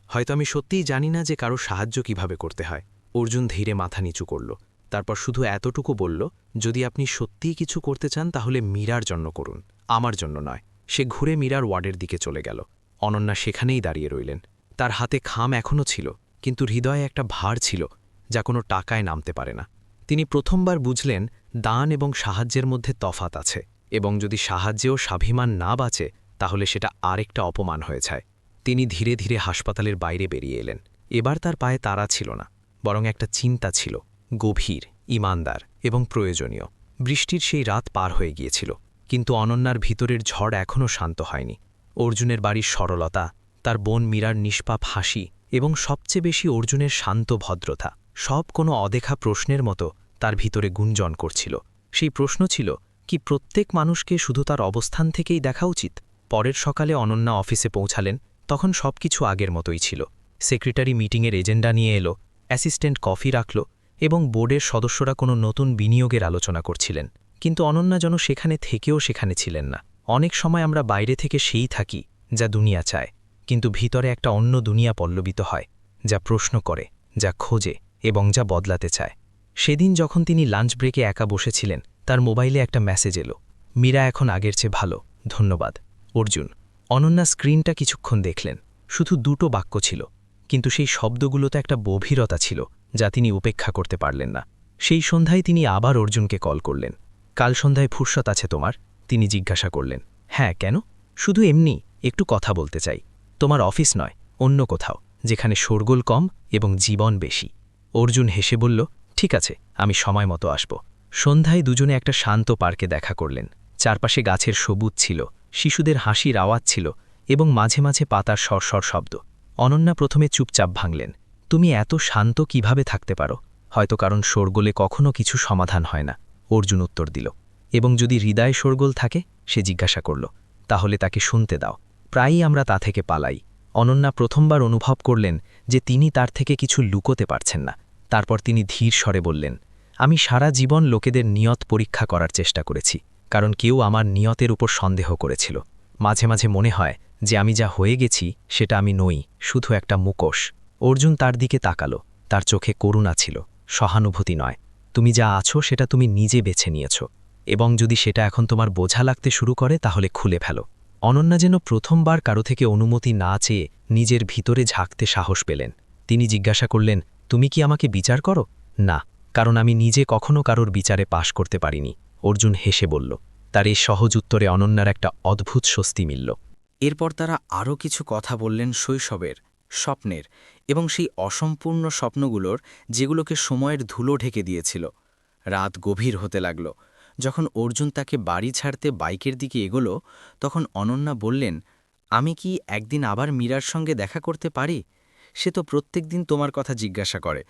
হয়তো আমি সত্যিই জানি না যে কারো সাহায্য কিভাবে করতে হয়। অর্জুন ধীরে মাথা নিচু করল। তারপর শুধু এতটুকু বলল, যদি আপনি সত্যিই কিছু করতে চান তাহলে মীরার জন্য করুন, আমার জন্য নয়। সে ঘুরে মীরার ওয়ার্ডের দিকে চলে গেল। অনন্যা সেখানেই দাঁড়িয়ে রইলেন। তার হাতে খাম এখনও ছিল, কিন্তু হৃদয়ে একটা ভার ছিল যা কোনো টাকায় নামতে পারে না। তিনি প্রথমবার বুঝলেন দান এবং সাহায্যের মধ্যে তফাত আছে, এবং যদি সাহায্যেও স্বাভিমান না বাঁচে তাহলে সেটা আরেকটা অপমান হয়ে যায়। তিনি ধীরে ধীরে হাসপাতালের বাইরে বেরিয়ে এলেন। এবার তার পায়ে তাড়া ছিল না, বরং একটা চিন্তা ছিল, গভীর, ইমানদার এবং প্রয়োজনীয়। বৃষ্টির সেই রাত পার হয়ে গিয়েছিল, কিন্তু অনন্যার ভিতরের ঝড় এখনও শান্ত হয়নি। অর্জুনের বাড়ির সরলতা, তার বোন মীরার নিষ্পাপ হাসি, এবং সবচেয়ে বেশি অর্জুনের শান্ত ভদ্রতা, সব কোনো অদেখা প্রশ্নের মতো তার ভিতরে গুঞ্জন করছিল। সেই প্রশ্ন ছিল, কি প্রত্যেক মানুষকে শুধু তার অবস্থান থেকেই দেখা উচিত? পরের সকালে অনন্যা অফিসে পৌঁছালেন। তখন সবকিছু আগের মতোই ছিল। সেক্রেটারি মিটিংয়ের এজেন্ডা নিয়ে এলো, অ্যাসিস্ট্যান্ট কফি রাখল, এবং বোর্ডের সদস্যরা কোনো নতুন বিনিয়োগের আলোচনা করছিলেন। কিন্তু অনন্যা যেন সেখানে থেকেও সেখানে ছিলেন না। অনেক সময় আমরা বাইরে থেকে সেই থাকি যা দুনিয়া চায়, কিন্তু ভিতরে একটা অন্য দুনিয়া পল্লবিত হয়, যা প্রশ্ন করে, যা খোঁজে এবং যা বদলাতে চায়। সেদিন যখন তিনি লাঞ্চ ব্রেকে একা বসেছিলেন, তার মোবাইলে একটা মেসেজ এলো, মীরা এখন আগের চেয়ে ভালো, ধন্যবাদ অর্জুন। অনন্যা স্ক্রিনটা কিছুক্ষণ দেখলেন। শুধু 2টো বাক্য ছিল, কিন্তু সেই শব্দগুলোতে একটা গভীরতা ছিল যা তিনি উপেক্ষা করতে পারলেন না। সেই সন্ধ্যায় তিনি আবার অর্জুনকে কল করলেন। কাল সন্ধ্যায় ফুরসত আছে তোমার? তিনি জিজ্ঞাসা করলেন। হ্যাঁ, কেন? শুধু এমনি একটু কথা বলতে চাই। তোমার অফিস নয়, অন্য কোথাও, যেখানে শোরগোল কম এবং জীবন বেশি। অর্জুন হেসে বলল, ঠিক আছে, আমি সময় মতো আসব। সন্ধ্যায় দুজনে একটা শান্ত পার্কে দেখা করলেন। চারপাশে গাছের সবুজ ছিল, শিশুদের হাসির আওয়াজ ছিল এবং মাঝে মাঝে পাতার সরসর শব্দ। অনন্যা প্রথমে চুপচাপ ভাঙলেন। তুমি এত শান্ত কিভাবে থাকতে পারো? হয়তো কারণ শোরগোলে কখনো কিছু সমাধান হয় না, অর্জুন উত্তর দিল। এবং যদি হৃদয়ে শোরগোল থাকে, সে জিজ্ঞাসা করল, তাহলে তাকে শুনতে দাও। প্রায়ই আমরা তা থেকে পালাই। অনন্যা প্রথমবার অনুভব করলেন যে তিনি তার থেকে কিছু লুকোতে পারছেন না। তারপর তিনি ধীর স্বরে বললেন, আমি সারা জীবন লোকেদের নিয়ত পরীক্ষা করার চেষ্টা করেছি, কারণ কেউ আমার নিয়তের উপর সন্দেহ করেছিল। মাঝে মাঝে মনে হয় যে আমি যা হয়ে গেছি সেটা আমি নই, শুধু একটা মুখোশ। অর্জুন তার দিকে তাকালো। তার চোখে করুণা ছিল, সহানুভূতি নয়। তুমি যা আছো সেটা তুমি নিজে বেছে নিয়েছ, এবং যদি সেটা এখন তোমার বোঝা লাগতে শুরু করে তাহলে খুলে ফেলো। অনন্যা যেন প্রথমবার কারো থেকে অনুমতি না চেয়ে নিজের ভিতরে ঝাঁকতে সাহস পেলেন। তিনি জিজ্ঞাসা করলেন, তুমি কি আমাকে বিচার করো? না, কারণ আমি নিজে কখনো কারোর বিচারে পাশ করতে পারিনি। অর্জুন হেসে বলল। তার এই সহজ উত্তরে অনন্যার একটা অদ্ভুত স্বস্তি মিলল। এরপর তারা আরও কিছু কথা বললেন শৈশবের, স্বপ্নের এবং সেই অসম্পূর্ণ স্বপ্নগুলোর যেগুলোকে সময়ের ধুলো ঢেকে দিয়েছিল। রাত গভীর হতে লাগল। যখন অর্জুন তাকে বাড়ি ছাড়তে বাইকের দিকে এগোলো, তখন অনন্যা বললেন, আমি কি একদিন আবার মীরার সঙ্গে দেখা করতে পারি? সে তো প্রত্যেক দিন তোমার কথা জিজ্ঞাসা করে।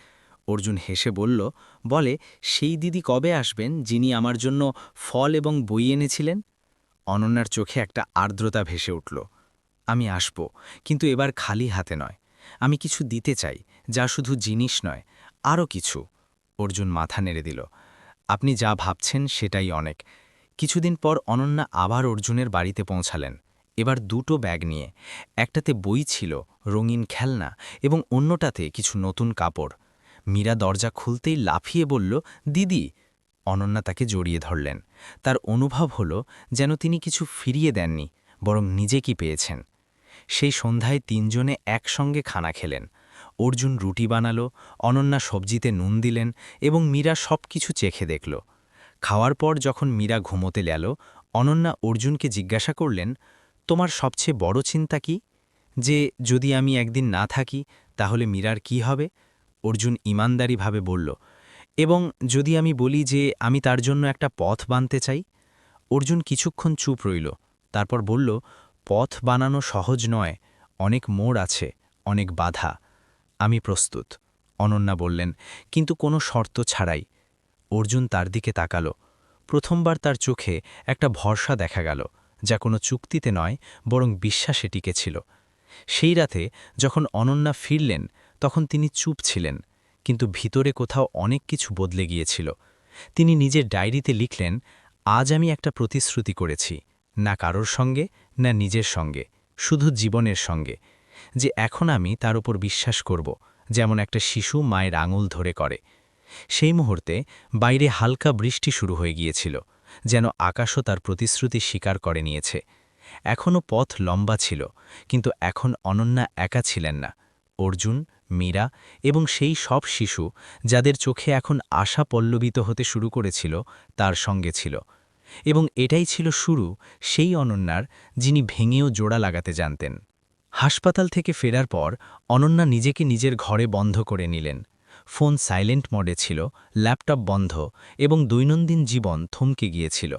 অর্জুন হেসে বলে, সেই দিদি কবে আসবেন যিনি আমার জন্য ফল এবং বই এনেছিলেন? অনন্যার চোখে একটা আর্দ্রতা ভেসে উঠল। আমি আসব, কিন্তু এবার খালি হাতে নয়। আমি কিছু দিতে চাই, যা শুধু জিনিস নয়, আরও কিছু। অর্জুন মাথা নেড়ে দিল। আপনি যা ভাবছেন সেটাই অনেক। কিছুদিন পর অনন্যা আবার অর্জুনের বাড়িতে পৌঁছালেন, এবার দুটো ব্যাগ নিয়ে। একটাতে বই ছিল, রঙিন খেলনা, এবং অন্যটাতে কিছু নতুন কাপড়। মীরা দরজা খুলতেই লাফিয়ে বলল, দিদি। অনন্যা তাকে জড়িয়ে ধরলেন। তার অনুভব হল যেন তিনি কিছু ফিরিয়ে দেননি, বরং নিজে কি পেয়েছেন। সেই সন্ধ্যায় তিনজনে একসঙ্গে খানা খেলেন। অর্জুন রুটি বানালো, অনন্যা সবজিতে নুন দিলেন, এবং মীরা সব কিছু চেখে দেখল। খাওয়ার পর যখন মীরা ঘুমোতে গেল, অনন্যা অর্জুনকে জিজ্ঞাসা করলেন, তোমার সবচেয়ে বড় চিন্তা কি? যে যদি আমি একদিন না থাকি তাহলে মীরার কি হবে? অর্জুন ইমানদারিভাবে বলল, এবং যদি আমি বলি যে আমি তার জন্য একটা পথ বানতে চাই? অর্জুন কিছুক্ষণ চুপ রইল, তারপর বলল, পথ বানানো সহজ নয়, অনেক মোড় আছে, অনেক বাধা। আমি প্রস্তুত। অনন্যা বললেন, কিন্তু কোনো শর্ত ছাড়াই। অর্জুন তার দিকে তাকালো। প্রথমবার তার চোখে একটা ভরসা দেখা গেল, যা কোনো চুক্তিতে নয় বরং বিশ্বাসে টিকেছিল। সেই রাতে যখন অনন্যা ফিরলেন, তখন তিনি চুপ ছিলেন, কিন্তু ভিতরে কোথাও অনেক কিছু বদলে গিয়েছিল। তিনি নিজের ডায়েরিতে লিখলেন, আজ আমি একটা প্রতিশ্রুতি করেছি, না কারোর সঙ্গে, না নিজের সঙ্গে, শুধু জীবনের সঙ্গে, যে এখন আমি তার উপর বিশ্বাস করব, যেমন একটা শিশু মায়ের আঙুল ধরে করে। সেই মুহূর্তে বাইরে হালকা বৃষ্টি শুরু হয়ে গিয়েছিল, যেন আকাশও তার প্রতিশ্রুতি স্বীকার করে নিয়েছে। এখনও পথ লম্বা ছিল, কিন্তু এখন অনন্যা একা ছিলেন না। অর্জুন, মীরা এবং সেই সব শিশু যাদের চোখে এখন আশা পল্লবিত হতে শুরু করেছিল, তার সঙ্গে ছিল। এবং এটাই ছিল শুরু সেই অনন্যার, যিনি ভেঙেও জোড়া লাগাতে জানতেন। হাসপাতাল থেকে ফেরার পর অনন্যা নিজেকে নিজের ঘরে বন্ধ করে নিলেন। ফোন সাইলেন্ট মোডে ছিল, ল্যাপটপ বন্ধ, এবং দৈনন্দিন জীবন থমকে গিয়েছিল।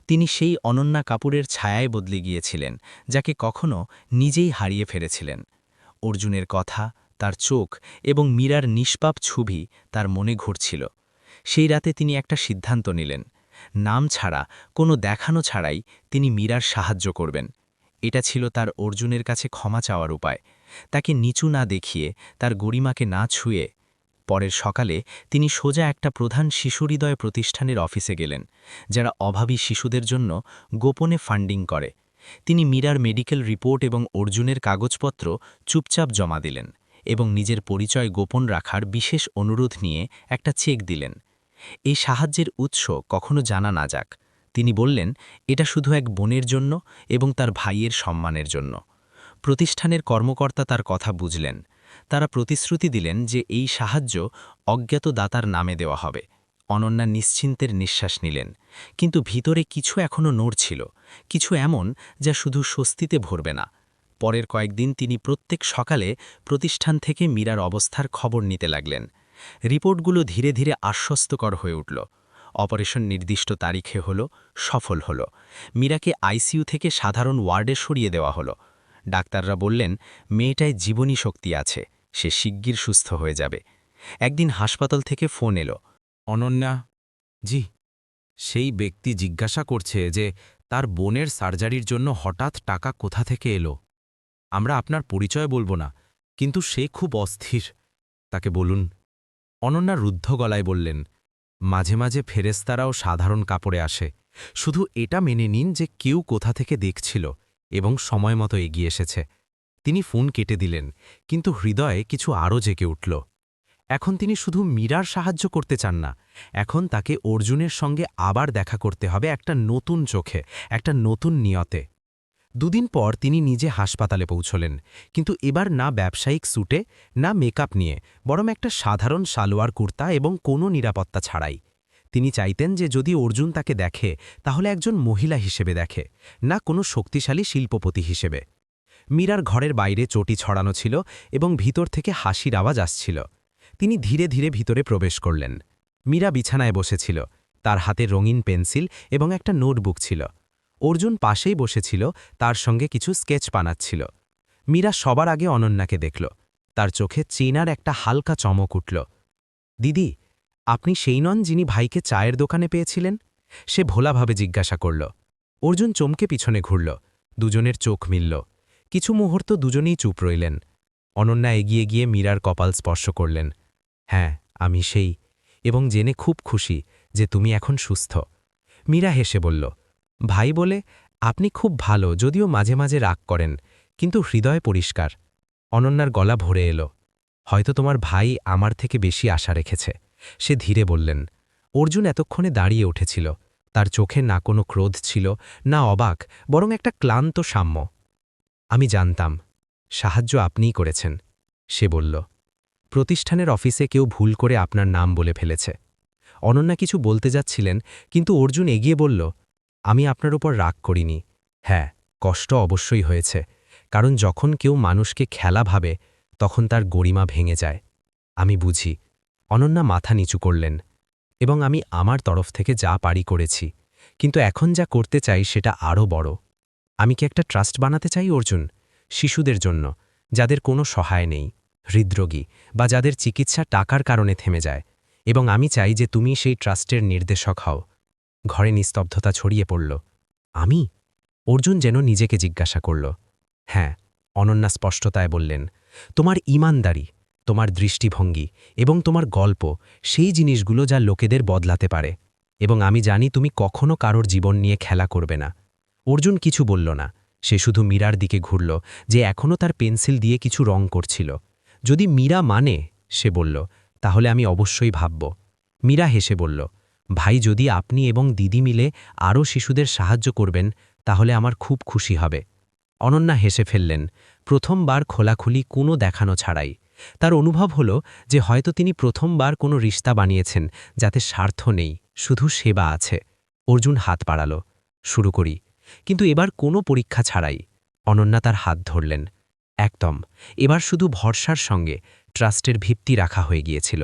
তিনি সেই অনন্যা কাপুরের ছায়ায় বদলে গিয়েছিলেন, যাকে কখনো নিজেই হারিয়ে ফেলেছিলেন। অর্জুনের কথা, তার চোখ এবং মীরার নিষ্পাপ ছবি তার মনে ঘুরছিল। সেই রাতে তিনি একটা সিদ্ধান্ত নিলেন, নাম ছাড়া, কোনো দেখানো ছাড়াই তিনি মীরার সাহায্য করবেন। এটা ছিল তার অর্জুনের কাছে ক্ষমা চাওয়ার উপায়, তাকে নিচু না দেখিয়ে, তার গরিমাকে না ছুঁয়ে। পরের সকালে তিনি সোজা একটা প্রধান শিশুহৃদয় প্রতিষ্ঠানের অফিসে গেলেন, যারা অভাবী শিশুদের জন্য গোপনে ফান্ডিং করে। তিনি মীরার মেডিকেল রিপোর্ট এবং অর্জুনের কাগজপত্র চুপচাপ জমা দিলেন, এবং নিজের পরিচয় গোপন রাখার বিশেষ অনুরোধ নিয়ে একটা চেক দিলেন। এই সাহায্যের উৎস কখনো জানা না যাক। তিনি বললেন, এটা শুধু এক বোনের জন্য এবং তার ভাইয়ের সম্মানের জন্য। প্রতিষ্ঠানের কর্মকর্তা তার কথা বুঝলেন। তারা প্রতিশ্রুতি দিলেন যে এই সাহায্য অজ্ঞাত দাতার নামে দেওয়া হবে। অনন্যা নিশ্চিন্তের নিঃশ্বাস নিলেন, কিন্তু ভিতরে কিছু এখনও নড়ছিল, কিছু এমন যা শুধু স্বস্তিতে ভরবে না। পরের কয়েকদিন তিনি প্রত্যেক সকালে প্রতিষ্ঠান থেকে মীরার অবস্থার খবর নিতে লাগলেন। রিপোর্টগুলো ধীরে ধীরে আশ্বস্তকর হয়ে উঠল। অপারেশন নির্দিষ্ট তারিখে হল, সফল হল। মীরাকে আইসিইউ থেকে সাধারণ ওয়ার্ডে সরিয়ে দেওয়া হলো। ডাক্তাররা বললেন, মেয়েটায় জীবনী শক্তি আছে, সে শিগগির সুস্থ হয়ে যাবে। একদিন হাসপাতাল থেকে ফোন এলো। অনন্যা, জি, সেই ব্যক্তি জিজ্ঞাসা করছে যে তার বোনের সার্জারির জন্য হঠাৎ টাকা কোথা থেকে এলো। আমরা আপনার পরিচয় বলবো না, কিন্তু সে খুব অস্থির, তাকে বলুন। অনন্যা রুদ্ধ গলায় বললেন, মাঝে মাঝে ফেরেশতারাও সাধারণ কাপড়ে আসে, শুধু এটা মেনে নিন যে কেউ কোথা থেকে দেখছিল এবং সময় মতো এগিয়ে এসেছে। তিনি ফোন কেটে দিলেন, কিন্তু হৃদয়ে কিছু আরও জেগে উঠল। এখন তিনি শুধু মীরার সাহায্য করতে চান না, এখন তাকে অর্জুনের সঙ্গে আবার দেখা করতে হবে একটা নতুন চোখে, একটা নতুন নিয়তে। দুদিন পর তিনি নিজে হাসপাতালে পৌঁছলেন, কিন্তু এবার না ব্যবসায়িক স্যুটে, না মেকআপ নিয়ে, বরং একটা সাধারণ সালোয়ার কুর্তা এবং কোনো নিরাপত্তা ছাড়াই। তিনি চাইতেন যে যদি অর্জুন তাকে দেখে তাহলে একজন মহিলা হিসেবে দেখে, না কোনো শক্তিশালী শিল্পপতি হিসেবে। মীরার ঘরের বাইরে চটি ছড়ানো ছিল এবং ভিতর থেকে হাসির আওয়াজ আসছিল। তিনি ধীরে ধীরে ভিতরে প্রবেশ করলেন। মীরা বিছানায় বসেছিল, তার হাতে রঙিন পেন্সিল এবং একটা নোটবুক ছিল। অর্জুন পাশেই বসেছিল, তার সঙ্গে কিছু স্কেচ বানাচ্ছিল। মীরা সবার আগে অনন্যাকে দেখল, তার চোখে চেনার একটা হালকা চমক উঠল। দিদি, আপনি সেই নন যিনি ভাইকে চায়ের দোকানে পেয়েছিলেন? সে ভোলাভাবে জিজ্ঞাসা করল। অর্জুন চমকে পিছনে ঘুরল, দুজনের চোখ মিলল। কিছু মুহূর্ত দুজনেই চুপ রইলেন। অনন্যা এগিয়ে গিয়ে মীরার কপাল স্পর্শ করলেন। হ্যাঁ, আমি সেই, এবং জেনে খুব খুশি যে তুমি এখন সুস্থ। মীরা হেসে বলল, ভাই বলে আপনি খুব ভালো, যদিও মাঝে মাঝে রাগ করেন, কিন্তু হৃদয় পরিষ্কার। অনন্যার গলা ভরে এলো। হয়তো তোমার ভাই আমার থেকে বেশি আশা রেখেছে, সে ধীরে বললেন। অর্জুন এতক্ষণে দাঁড়িয়ে উঠেছিল, তার চোখে না কোনো ক্রোধ ছিল, না অবাক, বরং একটা ক্লান্ত সাম্য। আমি জানতাম, সাহায্য আপনিই করেছেন, সে বলল। প্রতিষ্ঠানের অফিসে কেউ ভুল করে আপনার নাম বলে ফেলেছে। অনন্যা কিছু বলতে যাচ্ছিলেন, কিন্তু অর্জুন এগিয়ে বলল, আমি আপনার উপর রাগ করিনি। হ্যাঁ, কষ্ট অবশ্যই হয়েছে, কারণ যখন কেউ মানুষকে খেলা ভাবে তখন তার গরিমা ভেঙে যায়। আমি বুঝি। অনন্যা মাথা নিচু করলেন। এবং আমি আমার তরফ থেকে যা পারি করেছি, কিন্তু এখন যা করতে চাই সেটা আরও বড়। আমি কি একটা ট্রাস্ট বানাতে চাই অর্জুন, শিশুদের জন্য, যাদের কোনো সহায় নেই, হৃদরোগী বা যাদের চিকিৎসা টাকার কারণে থেমে যায়। এবং আমি চাই যে তুমি সেই ট্রাস্টের নির্দেশক হও। ঘরে নিস্তব্ধতা ছড়িয়ে পড়ল। আমি? অর্জুন যেন নিজেকে জিজ্ঞাসা করল। হ্যাঁ, অনন্যা স্পষ্টতায় বললেন, তোমার ঈমানদারি, তোমার দৃষ্টিভঙ্গি এবং তোমার গল্প, সেই জিনিসগুলো যা লোকেদের বদলাতে পারে। এবং আমি জানি তুমি কখনো কারোর জীবন নিয়ে খেলা করবে না। অর্জুন কিছু বলল না, সে শুধু মীরার দিকে ঘুরল, যে এখনও তার পেন্সিল দিয়ে কিছু রং করছিল। যদি মীরা মানে, সে বলল, তাহলে আমি অবশ্যই ভাবব। মীরা হেসে বলল, ভাই, যদি আপনি এবং দিদি মিলে আরও শিশুদের সাহায্য করবেন তাহলে আমার খুব খুশি হবে। অনন্যা হেসে ফেললেন, প্রথমবার খোলাখুলি কোনো দেখানো ছাড়াই। তার অনুভব হল যে হয়তো তিনি প্রথমবার কোনো রিশতা বানিয়েছেন যাতে স্বার্থ নেই, শুধু সেবা আছে। অর্জুন হাত বাড়াল, শুরু করি, কিন্তু এবার কোনো পরীক্ষা ছাড়াই। অনন্যা তার হাত ধরলেন। একদম, এবার শুধু ভরসার সঙ্গে ট্রাস্টের ভিত্তি রাখা হয়ে গিয়েছিল।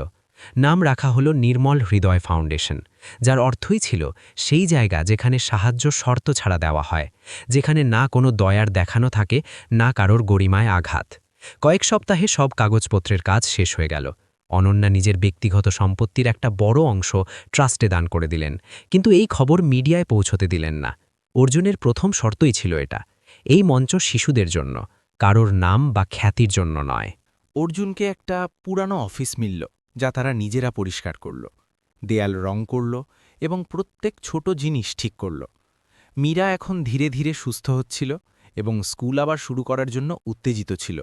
নাম রাখা হল নির্মল হৃদয় ফাউন্ডেশন, যার অর্থই ছিল সেই জায়গা যেখানে সাহায্য শর্ত ছাড়া দেওয়া হয়, যেখানে না কোনো দয়ার দেখানো থাকে, না কারোর গরিমায় আঘাত। কয়েক সপ্তাহে সব কাগজপত্রের কাজ শেষ হয়ে গেল। অনন্যা নিজের ব্যক্তিগত সম্পত্তির একটা বড় অংশ ট্রাস্টে দান করে দিলেন, কিন্তু এই খবর মিডিয়ায় পৌঁছতে দিলেন না। অর্জুনের প্রথম শর্তই ছিল এটা, এই মঞ্চ শিশুদের জন্য, কারোর নাম বা খ্যাতির জন্য নয়। অর্জুনকে একটা পুরানো অফিস মিলল, যা তারা নিজেরা পরিষ্কার করল, দেয়াল রং করল এবং প্রত্যেক ছোট জিনিস ঠিক করল। মীরা এখন ধীরে ধীরে সুস্থ হচ্ছিল এবং স্কুল আবার শুরু করার জন্য উত্তেজিত ছিল।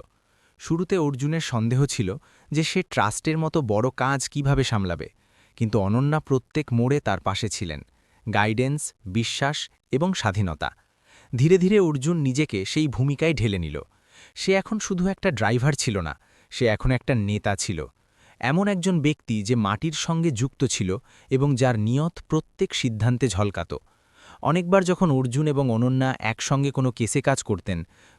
শুরুতে অর্জুনের সন্দেহ ছিল যে সে ট্রাস্টের মতো বড় কাজ কিভাবে সামলাবে, কিন্তু অনন্যা প্রত্যেক মোড়ে তার পাশে ছিলেন, গাইডেন্স, বিশ্বাস এবং স্বাধীনতা। ধীরে ধীরে অর্জুন নিজেকে সেই ভূমিকায় ঢেলে নিল। সে এখন শুধু একটা ড্রাইভার ছিল না, সে এখন একটা নেতা ছিল, এমন একজন ব্যক্তি যে মাটির সঙ্গে যুক্ত ছিল এবং যার নিয়ত প্রত্যেক সিদ্ধান্তে ঝলকাত। অনেকবার যখন অর্জুন এবং অনন্যা একসঙ্গে কোনো কেসে কাজ করতেন,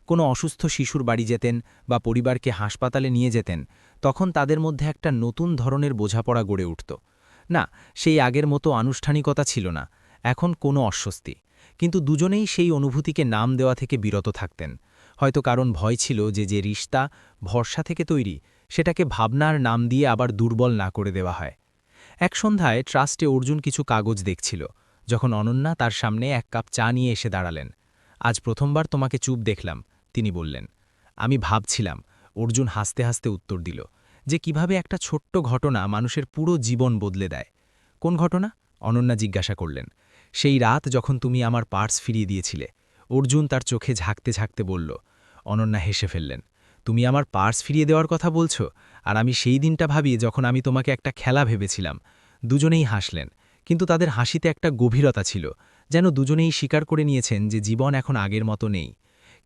কোনো অসুস্থ শিশুর বাড়ি যেতেন বা পরিবারকে হাসপাতালে নিয়ে যেতেন, তখন তাদের মধ্যে একটা নতুন ধরনের বোঝাপড়া গড়ে উঠত। না, সেই আগের মতো আনুষ্ঠানিকতা ছিল না, এখন কোনো অস্বস্তি। কিন্তু দুজনেই সেই অনুভূতিকে নাম দেওয়া থেকে বিরত থাকতেন। হয়তো কারণ ভয় ছিল যে রিশতা ভরসা থেকে তৈরি, সেটাকে ভাবনার নাম দিয়ে আবার দুর্বল না করে দেওয়া হয়। এক সন্ধ্যায় ট্রাস্টে অর্জুন কিছু কাগজ দেখছিল, যখন অনন্যা তার সামনে এক কাপ চা নিয়ে এসে দাঁড়ালেন। আজ প্রথমবার তোমাকে চুপ দেখলাম, তিনি বললেন। আমি ভাবছিলাম, অর্জুন হাসতে হাসতে উত্তর দিল, যে কিভাবে একটা ছোট্ট ঘটনা মানুষের পুরো জীবন বদলে দেয়। কোন ঘটনা? অনন্যা জিজ্ঞাসা করলেন। সেই রাত যখন তুমি আমার পার্স ফিরিয়ে দিয়েছিলে, অর্জুন তার চোখে ঝাঁকতে ঝাঁকতে বলল। অনন্যা হেসে ফেললেন। তুমি আমার পার্স ফিরিয়ে দেওয়ার কথা বলছো? আর আমি সেই দিনটা ভাবি যখন আমি তোমাকে একটা খেলা ভেবেছিলাম। দুজনেই হাসলেন, কিন্তু তাদের হাসিতে একটা গভীরতা ছিল, যেন দুজনেই স্বীকার করে নিয়েছেন যে জীবন এখন আগের মতো নেই।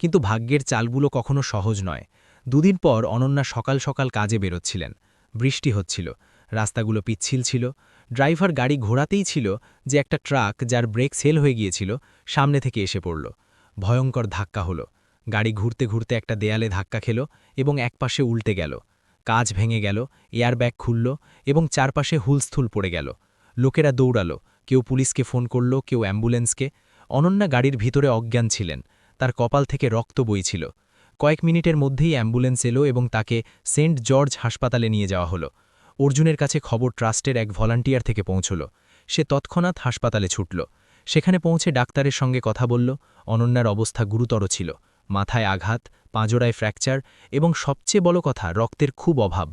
কিন্তু ভাগ্যের চালগুলো কখনো সহজ নয়। দুদিন পর অনন্যা সকাল সকাল কাজে বেরোচ্ছিলেন। বৃষ্টি হচ্ছিল, রাস্তাগুলো পিচ্ছিল ছিল। ড্রাইভার গাড়ি ঘোরাতেই ছিল যে একটা ট্রাক, যার ব্রেক সেল হয়ে গিয়েছিল, সামনে থেকে এসে পড়ল। ভয়ঙ্কর ধাক্কা হলো। গাড়ি ঘুরতে ঘুরতে একটা দেয়ালে ধাক্কা খেল এবং একপাশে উল্টে গেল। কাঁচ ভেঙে গেল, এয়ারব্যাগ খুলল এবং চারপাশে হুলস্থুল পড়ে গেল। লোকেরা দৌড়ালো, কেউ পুলিশকে ফোন করল, কেউ অ্যাম্বুলেন্সকে। অনন্যা গাড়ির ভিতরে অজ্ঞান ছিলেন, তার কপাল থেকে রক্ত বইছিল। কয়েক মিনিটের মধ্যেই অ্যাম্বুলেন্স এলো এবং তাকে সেন্ট জর্জ হাসপাতালে নিয়ে যাওয়া হলো। অর্জুনের কাছে খবর ট্রাস্টের এক ভলান্টিয়ার থেকে পৌঁছল। সে তৎক্ষণাৎ হাসপাতালে ছুটল। সেখানে পৌঁছে ডাক্তারের সঙ্গে কথা বলল। অনন্যার অবস্থা গুরুতর ছিল, মাথায় আঘাত, পাঁজরায় ফ্র্যাকচার এবং সবচেয়ে বড় কথা, রক্তের খুব অভাব।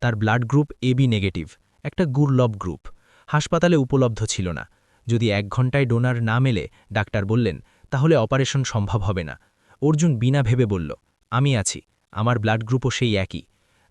তার ব্লাড গ্রুপ এবি নেগেটিভ, একটা দুর্লভ গ্রুপ। হাসপাতালে উপলব্ধ ছিল না। যদি 1 ঘন্টায় ডোনার না মেলে, ডাক্তার বললেন, তাহলে অপারেশন সম্ভব হবে না। অর্জুন বিনা ভেবে বলল, আমি আছি, আমার ব্লাড গ্রুপও সেই একই।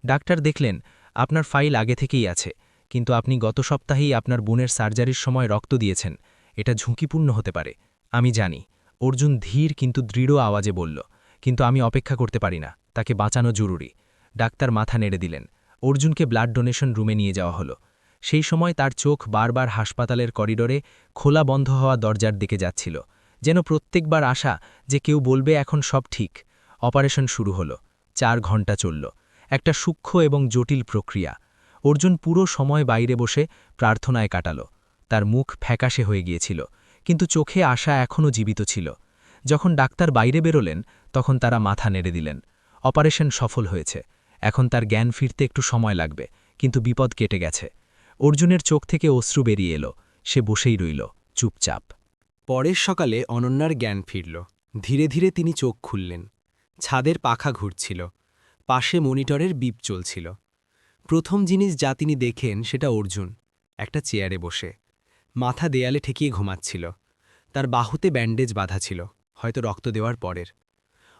ডাক্তার দেখলেন, আপনার ফাইল আগে থেকেই আছে, কিন্তু আপনি গত সপ্তাহেই আপনার বোনের সার্জারির সময় রক্ত দিয়েছেন, এটা ঝুঁকিপূর্ণ হতে পারে। আমি জানি, অর্জুন ধীর কিন্তু দৃঢ় আওয়াজে বলল, কিন্তু আমি অপেক্ষা করতে পারি না, তাকে বাঁচানো জরুরি। ডাক্তার মাথা নেড়ে দিলেন। অর্জুনকে ব্লাড ডোনেশন রুমে নিয়ে যাওয়া হলো। সেই সময় তার চোখ বারবার হাসপাতালের করিডোরে খোলা বন্ধ হওয়া দরজার দিকে যাচ্ছিল, যেন প্রত্যেকবার আশা যে কেউ বলবে এখন সব ঠিক। অপারেশন শুরু হলো। 4 ঘণ্টা চলল, একটা সূক্ষ্ম এবং জটিল প্রক্রিয়া। অর্জুন পুরো সময় বাইরে বসে প্রার্থনায় কাটাল। তার মুখ ফ্যাকাশে হয়ে গিয়েছিল, কিন্তু চোখে আশা এখনও জীবিত ছিল। যখন ডাক্তার বাইরে বেরোলেন, তখন তারা মাথা নেড়ে দিলেন। অপারেশন সফল হয়েছে, এখন তার জ্ঞান ফিরতে একটু সময় লাগবে, কিন্তু বিপদ কেটে গেছে। অর্জুনের চোখ থেকে অশ্রু বেরিয়ে এলো, সে বসেই রইল, চুপচাপ। পরের সকালে অনন্যার জ্ঞান ফিরল। ধীরে ধীরে তিনি চোখ খুললেন। ছাদের পাখা ঘুরছিল, পাশে মনিটরের বিপ চলছিল। প্রথম জিনিস যা তিনি দেখেন সেটা অর্জুন, একটা চেয়ারে বসে, মাথা দেয়ালে ঠেকিয়ে ঘুমাচ্ছিল। তার বাহুতে ব্যান্ডেজ বাঁধা ছিল, হয়তো রক্ত দেওয়ার পরের।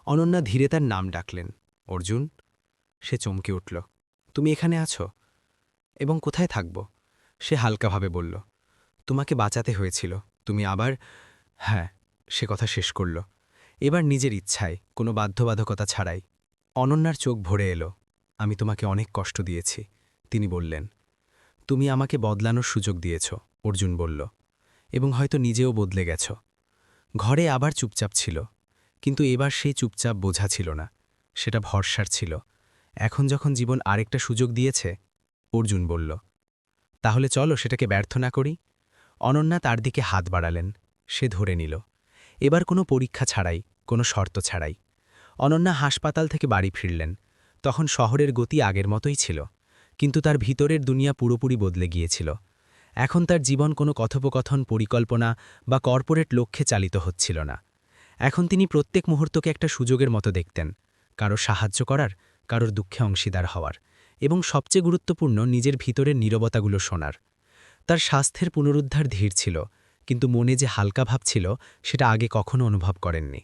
অনন্যা ধীরে তার নাম ডাকলেন, অর্জুন। সে চমকে উঠল। তুমি এখানে আছো? এবং কোথায় থাকব? সে হালকাভাবে বলল, তোমাকে বাঁচাতে হয়েছিল, তুমি আবার। হ্যাঁ, সে কথা শেষ করল, এবার নিজের ইচ্ছায়, কোনো বাধ্যবাধকতা ছাড়াই। অনন্যার চোখ ভরে এলো। আমি তোমাকে অনেক কষ্ট দিয়েছি, তিনি বললেন। তুমি আমাকে বদলানোর সুযোগ দিয়েছ, অর্জুন বলল, এবং হয়তো নিজেও বদলে গেছ। ঘরে আবার চুপচাপ ছিল, কিন্তু এবার সেই চুপচাপ বোঝা ছিল না, সেটা ভরসার ছিল। এখন যখন জীবন আরেকটা সুযোগ দিয়েছে, অর্জুন বলল, তাহলে চলো সেটাকে ব্যর্থ না করি। অনন্যা তার দিকে হাত বাড়ালেন, সে ধরে নিল। এবার কোনো পরীক্ষা ছাড়াই, কোনো শর্ত ছাড়াই। অনন্যা হাসপাতাল থেকে বাড়ি ফিরলেন। তখন শহরের গতি আগের মতোই ছিল, কিন্তু তার ভিতরের দুনিয়া পুরোপুরি বদলে গিয়েছিল। এখন তার জীবন কোনো কথোপকথন, পরিকল্পনা বা কর্পোরেট লক্ষ্যে চালিত হচ্ছিল না। এখন তিনি প্রত্যেক মুহূর্তকে একটা সুযোগের মতো দেখতেন, কারো সাহায্য করার, কারোর দুঃখে অংশীদার হওয়ার, এবং সবচেয়ে গুরুত্বপূর্ণ, নিজের ভিতরের নীরবতাগুলো শোনার। তার স্বাস্থ্যের পুনরুদ্ধার ধীর ছিল, কিন্তু মনে যে হালকা ভাব ছিল, সেটা আগে কখনো অনুভব করেননি।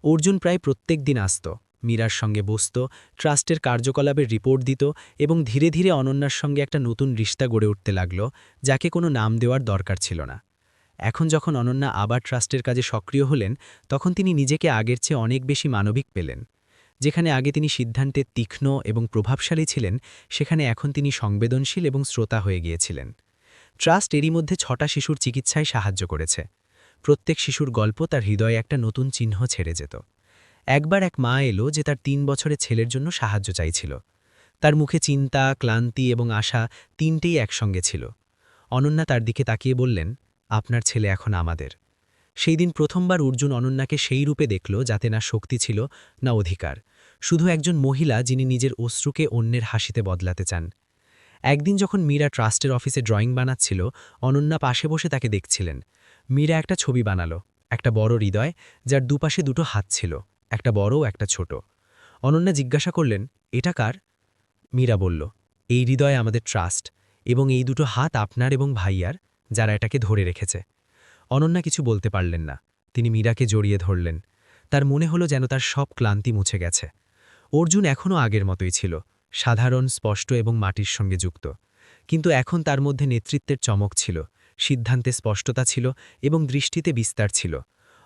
অর্জুন প্রায় প্রত্যেক দিন আসত, মীরার সঙ্গে বসত, ট্রাস্টের কার্যকলাপের রিপোর্ট দিত, এবং ধীরে ধীরে অনন্যার সঙ্গে একটা নতুন রিশতা গড়ে উঠতে লাগল, যাকে কোনো নাম দেওয়ার দরকার ছিল না। এখন যখন অনন্যা আবার ট্রাস্টের কাজে সক্রিয় হলেন, তখন তিনি নিজেকে আগের চেয়ে অনেক বেশি মানবিক পেলেন। যেখানে আগে তিনি সিদ্ধান্তে তীক্ষ্ণ এবং প্রভাবশালী ছিলেন, সেখানে এখন তিনি সংবেদনশীল এবং শ্রোতা হয়ে গিয়েছিলেন। ট্রাস্ট এরই মধ্যে 6টা শিশুর চিকিৎসায় সাহায্য করেছে। প্রত্যেক শিশুর গল্প তার হৃদয়ে একটা নতুন চিহ্ন ছেড়ে যেত। একবার এক মা এলো যে তার 3 বছরের ছেলের জন্য সাহায্য চাইছিল। তার মুখে চিন্তা, ক্লান্তি এবং আশা তিনটেই একসঙ্গে ছিল। অনন্যা তার দিকে তাকিয়ে বললেন, আপনার ছেলে এখন আমাদের। সেই দিন প্রথমবার অর্জুন অনন্যাকে সেই রূপে দেখল যাতে না শক্তি ছিল না অধিকার, শুধু একজন মহিলা যিনি নিজের অশ্রুকে অন্যের হাসিতে বদলাতে চান। একদিন যখন মীরা ট্রাস্টের অফিসে ড্রয়িং বানাচ্ছিল, অনন্যা পাশে বসে তাকে দেখছিলেন। মীরা একটা ছবি বানালো, একটা বড় হৃদয় যার দুপাশে দুটো হাত ছিল, একটা বড় একটা ছোট। অনন্যা জিজ্ঞাসা করলেন, এটা কার? মীরা বলল, এই হৃদয় আমাদের ট্রাস্ট, এবং এই দুটো হাত আপনার এবং ভাইয়ার, যারা এটাকে ধরে রেখেছে। অনন্যা কিছু বলতে পারলেন না। তিনি মীরাকে জড়িয়ে ধরলেন। তার মনে হলো যেন তার সব ক্লান্তি মুছে গেছে। অর্জুন এখনও আগের মতোই ছিল, সাধারণ, স্পষ্ট এবং মাটির সঙ্গে যুক্ত। কিন্তু এখন তার মধ্যে নেতৃত্বের চমক ছিল, সিদ্ধান্তে স্পষ্টতা ছিল এবং দৃষ্টিতে বিস্তার ছিল।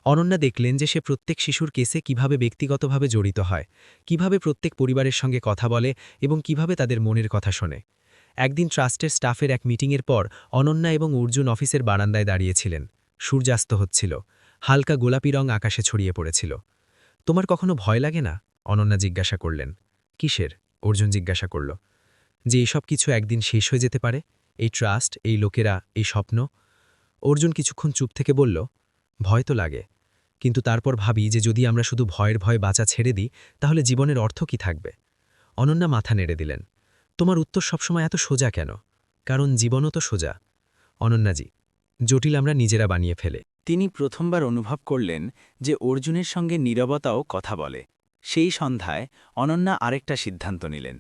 অনন্যা দেখলেন যে সে প্রত্যেক শিশুর কেসে কিভাবে ব্যক্তিগতভাবে জড়িত হয়, কিভাবে প্রত্যেক পরিবারের সঙ্গে কথা বলে এবং কিভাবে তাদের মনের কথা শোনে। একদিন ট্রাস্টের স্টাফের এক মিটিংয়ের পর অনন্যা এবং অর্জুন অফিসের বারান্দায় দাঁড়িয়েছিলেন। সূর্যাস্ত হচ্ছিল, হালকা গোলাপি রং আকাশে ছড়িয়ে পড়েছিল। তোমার কখনো ভয় লাগে না? অনন্যা জিজ্ঞাসা করলেন। কিসের? অর্জুন জিজ্ঞাসা করল। যে এইসব কিছু একদিন শেষ হয়ে যেতে পারে, এই ট্রাস্ট, এই লোকেরা, এই স্বপ্ন। অর্জুন কিছুক্ষণ চুপ থেকে বলল, ভয় তো লাগে, কিন্তু তারপর ভাবি যে যদি আমরা শুধু ভয়ের ভয় বাঁচা ছেড়ে দিই তাহলে জীবনের অর্থ কি থাকবে? অনন্যা মাথা নেড়ে দিলেন। তোমার উত্তর সবসময় এত সোজা কেন? কারণ জীবনও তো সোজা। অনন্যাজি, জটিল আমরা নিজেরা বানিয়ে ফেলে। তিনি প্রথমবার অনুভব করলেন যে অর্জুনের সঙ্গে নীরবতাও কথা বলে। সেই সন্ধ্যায় অনন্যা আরেকটা সিদ্ধান্ত নিলেন।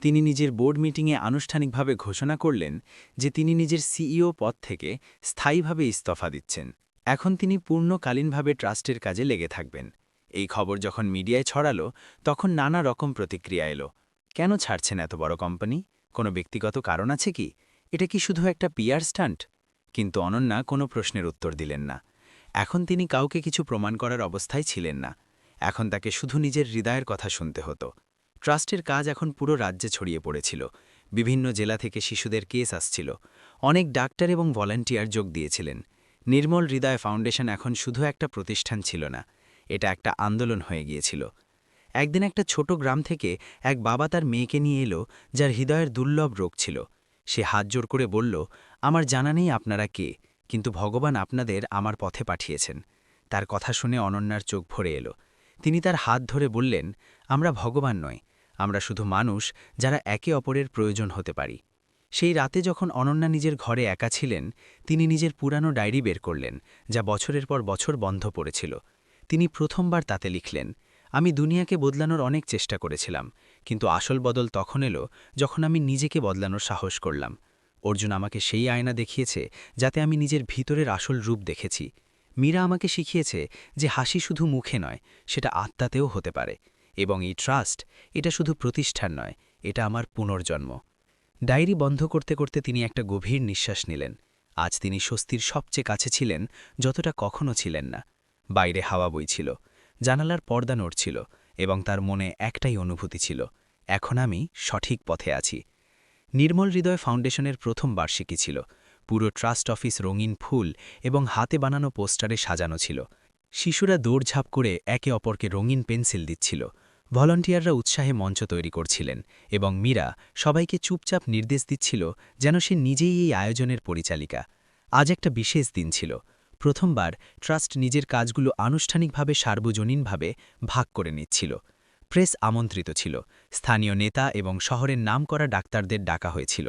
তিনি নিজের বোর্ড মিটিংয়ে আনুষ্ঠানিকভাবে ঘোষণা করলেন যে তিনি নিজের সিইও পদ থেকে স্থায়ীভাবে ইস্তফা দিচ্ছেন। এখন তিনি পূর্ণকালীনভাবে ট্রাস্টের কাজে লেগে থাকবেন। এই খবর যখন মিডিয়ায় ছড়ালো, তখন নানা রকম প্রতিক্রিয়া এলো। কেন ছাড়ছেন এত বড় কোম্পানি? কোনো ব্যক্তিগত কারণ আছে কি? এটা কি শুধু একটা পিআর স্টান্ট? কিন্তু অনন্যা কোনো প্রশ্নের উত্তর দিলেন না। এখন তিনি কাউকে কিছু প্রমাণ করার অবস্থায় ছিলেন না। এখন তাকে শুধু নিজের হৃদয়ের কথা শুনতে হতো। ট্রাস্টের কাজ এখন পুরো রাজ্যে ছড়িয়ে পড়েছিল। বিভিন্ন জেলা থেকে শিশুদের কেস আসছিল। অনেক ডাক্তার এবং ভলান্টিয়ার যোগ দিয়েছিলেন। নির্মল হৃদয় ফাউন্ডেশন এখন শুধু একটা প্রতিষ্ঠান ছিল না, এটা একটা আন্দোলন হয়ে গিয়েছিল। একদিন একটা ছোট গ্রাম থেকে এক বাবা তার মেয়েকে নিয়ে এলো, যার হৃদয়ের দুর্লভ রোগ ছিল। সে হাত জোর করে বলল, আমার জানা নেই আপনারা কে, কিন্তু ভগবান আপনাদের আমার পথে পাঠিয়েছেন। তার কথা শুনে অনন্যার চোখ ভরে এলো। তিনি তার হাত ধরে বললেন, আমরা ভগবান নই, আমরা শুধু মানুষ যারা একে অপরের প্রয়োজন হতে পারি। সেই রাতে যখন অনন্যা নিজের ঘরে একা ছিলেন, তিনি নিজের পুরানো ডায়েরি বের করলেন, যা বছরের পর বছর বন্ধ পড়েছিল। তিনি প্রথমবার তাতে লিখলেন, আমি দুনিয়াকে বদলানোর অনেক চেষ্টা করেছিলাম, কিন্তু আসল বদল তখন এলো যখন আমি নিজেকে বদলানোর সাহস করলাম। অর্জুন আমাকে সেই আয়না দেখিয়েছে যাতে আমি নিজের ভিতরের আসল রূপ দেখেছি। মীরা আমাকে শিখিয়েছে যে হাসি শুধু মুখে নয়, সেটা আত্মাতেও হতে পারে। এবং এই ট্রাস্ট, এটা শুধু প্রতিষ্ঠান নয়, এটা আমার পুনর্জন্ম। ডায়েরি বন্ধ করতে করতে তিনি একটা গভীর নিঃশ্বাস নিলেন। আজ তিনি স্বস্তির সবচেয়ে কাছে ছিলেন যতটা কখনো ছিলেন না। বাইরে হাওয়া বইছিল, জানালার পর্দা নড়ছিল, এবং তার মনে একটাই অনুভূতি ছিল, এখন আমি সঠিক পথে আছি। নির্মল হৃদয় ফাউন্ডেশনের প্রথম বার্ষিকী ছিল। পুরো ট্রাস্ট অফিস রঙিন ফুল এবং হাতে বানানো পোস্টারে সাজানো ছিল। শিশুরা দৌড়ঝাঁপ করে একে অপরকে রঙিন পেন্সিল দিচ্ছিল। ভলান্টিয়াররা উৎসাহে মঞ্চ তৈরি করছিলেন, এবং মীরা সবাইকে চুপচাপ নির্দেশ দিচ্ছিল যেন সে নিজেই এই আয়োজনের পরিচালিকা। আজ একটা বিশেষ দিন ছিল। প্রথমবার ট্রাস্ট নিজের কাজগুলো আনুষ্ঠানিকভাবে সার্বজনীনভাবে ভাগ করে নিচ্ছিল। প্রেস আমন্ত্রিত ছিল, স্থানীয় নেতা এবং শহরের নামকরা ডাক্তারদের ডাকা হয়েছিল।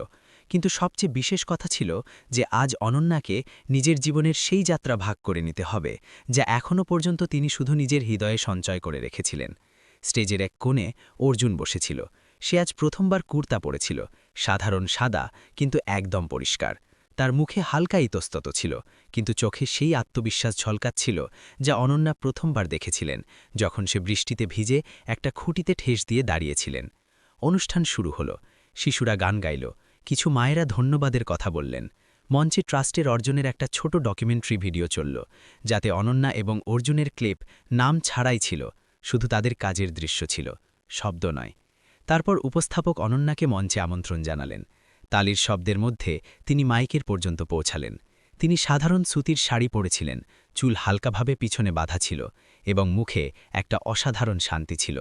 কিন্তু সবচেয়ে বিশেষ কথা ছিল যে আজ অনন্যাকে নিজের জীবনের সেই যাত্রা ভাগ করে নিতে হবে, যা এখনও পর্যন্ত তিনি শুধু নিজের হৃদয়ে সঞ্চয় করে রেখেছিলেন। স্টেজের এক কোণে অর্জুন বসেছিল। সে আজ প্রথমবার কুর্তা পরেছিল, সাধারণ সাদা, কিন্তু একদম পরিষ্কার। তার মুখে হালকা ইতস্তত ছিল, কিন্তু চোখে সেই আত্মবিশ্বাস ঝলকাচ্ছিল যা অনন্যা প্রথমবার দেখেছিলেন, যখন সে বৃষ্টিতে ভিজে একটা খুঁটিতে ঠেস দিয়ে দাঁড়িয়েছিলেন। অনুষ্ঠান শুরু হলো। শিশুরা গান গাইল, কিছু মায়েরা ধন্যবাদের কথা বললেন। মঞ্চে ট্রাস্টের অর্জনের একটা ছোট ডকুমেন্টারি ভিডিও চলল, যাতে অনন্যা এবং অর্জুনের ক্লিপ নাম ছাড়াই ছিল, শুধু তাদের কাজের দৃশ্য ছিল, শব্দ নয়। তারপর উপস্থাপক অনন্যাকে মঞ্চে আমন্ত্রণ জানালেন। তালির শব্দের মধ্যে তিনি মাইকের পর্যন্ত পৌঁছালেন। তিনি সাধারণ সুতির শাড়ি পরেছিলেন, চুল হালকাভাবে পিছনে বাঁধা ছিল, এবং মুখে একটা অসাধারণ শান্তি ছিল।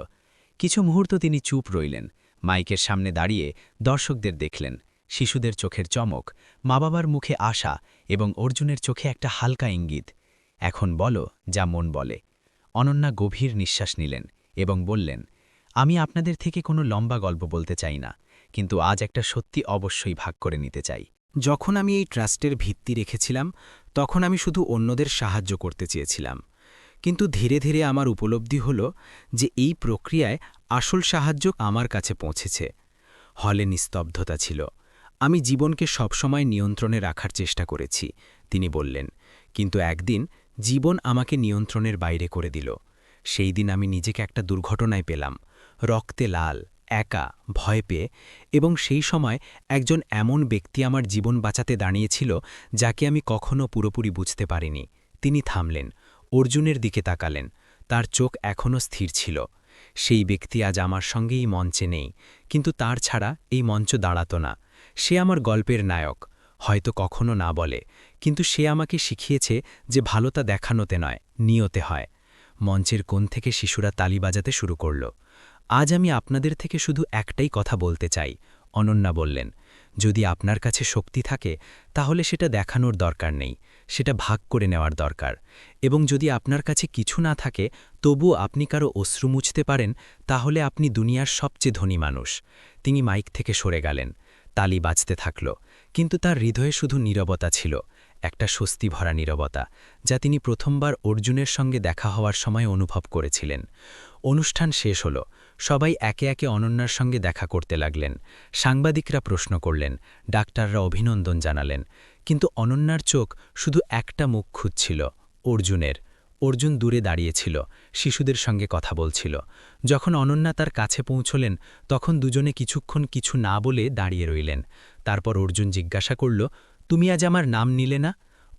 কিছু মুহূর্ত তিনি চুপ রইলেন, মাইকের সামনে দাঁড়িয়ে দর্শকদের দেখলেন। শিশুদের চোখের চমক, মা বাবার মুখে আশা এবং অর্জুনের চোখে একটা হালকা ইঙ্গিত। এখন বলো যা মন বলে। অনন্যা গভীর নিঃশ্বাস নিলেন এবং বললেন, আমি আপনাদের থেকে কোনো লম্বা গল্প বলতে চাই না, কিন্তু আজ একটা সত্যি অবশ্যই ভাগ করে নিতে চাই। যখন আমি এই ট্রাস্টের ভিত্তি রেখেছিলাম তখন আমি শুধু অন্যদের সাহায্য করতে চেয়েছিলাম, কিন্তু ধীরে ধীরে আমার উপলব্ধি হলো যে এই প্রক্রিয়ায় আসল সাহায্য আমার কাছে পৌঁছেছে। হলে নিস্তব্ধতা ছিল। আমি জীবনকে সবসময় নিয়ন্ত্রণে রাখার চেষ্টা করেছি, তিনি বললেন, কিন্তু একদিন জীবন আমাকে নিয়ন্ত্রণের বাইরে করে দিল। সেই দিন আমি নিজেকে একটা দুর্ঘটনায় পেলাম, রক্তে লাল, একা, ভয় পেয়ে, এবং সেই সময় একজন এমন ব্যক্তি আমার জীবন বাঁচাতে দাঁড়িয়েছিল যাকে আমি কখনো পুরোপুরি বুঝতে পারিনি। তিনি থামলেন, অর্জুনের দিকে তাকালেন, তার চোখ এখনও স্থির ছিল। সেই ব্যক্তি আজ আমার সঙ্গেই মঞ্চে নেই, কিন্তু তার ছাড়া এই মঞ্চ দাঁড়াত না। সে আমার গল্পের নায়ক, হয়তো কখনো না বলে, কিন্তু সে আমাকে শিখিয়েছে যে ভালোতা দেখানোতে নয়, নিয়তে হয়। মঞ্চের কোণ থেকে শিশুরা তালি বাজাতে শুরু করল। আজ আমি আপনাদের থেকে শুধু একটাই কথা বলতে চাই, অনন্যা বললেন। যদি আপনার কাছে শক্তি থাকে তাহলে সেটা দেখানোর দরকার নেই, সেটা ভাগ করে নেওয়ার দরকার। এবং যদি আপনার কাছে কিছু না থাকে তবুও আপনি কারো অশ্রু মুছতে পারেন, তাহলে আপনি দুনিয়ার সবচেয়ে ধনী মানুষ। তিনি মাইক থেকে সরে গেলেন। তালি বাজতে থাকল, কিন্তু তার হৃদয়ে শুধু নীরবতা ছিল, একটা স্বস্তি ভরা নীরবতা, যা তিনি প্রথমবার অর্জুনের সঙ্গে দেখা হওয়ার সময় অনুভব করেছিলেন। অনুষ্ঠান শেষ হল, সবাই একে একে অনন্যার সঙ্গে দেখা করতে লাগলেন। সাংবাদিকরা প্রশ্ন করলেন, ডাক্তাররা অভিনন্দন জানালেন, কিন্তু অনন্যার চোখ শুধু একটা মুখ খুঁজছিল, অর্জুনের। অর্জুন দূরে দাঁড়িয়েছিল, শিশুদের সঙ্গে কথা বলছিল। যখন অনন্যা তার কাছে পৌঁছলেন তখন দুজনে কিছুক্ষণ কিছু না বলে দাঁড়িয়ে রইলেন। তারপর অর্জুন জিজ্ঞাসা করল, তুমি আজ আমার নাম নিলে না?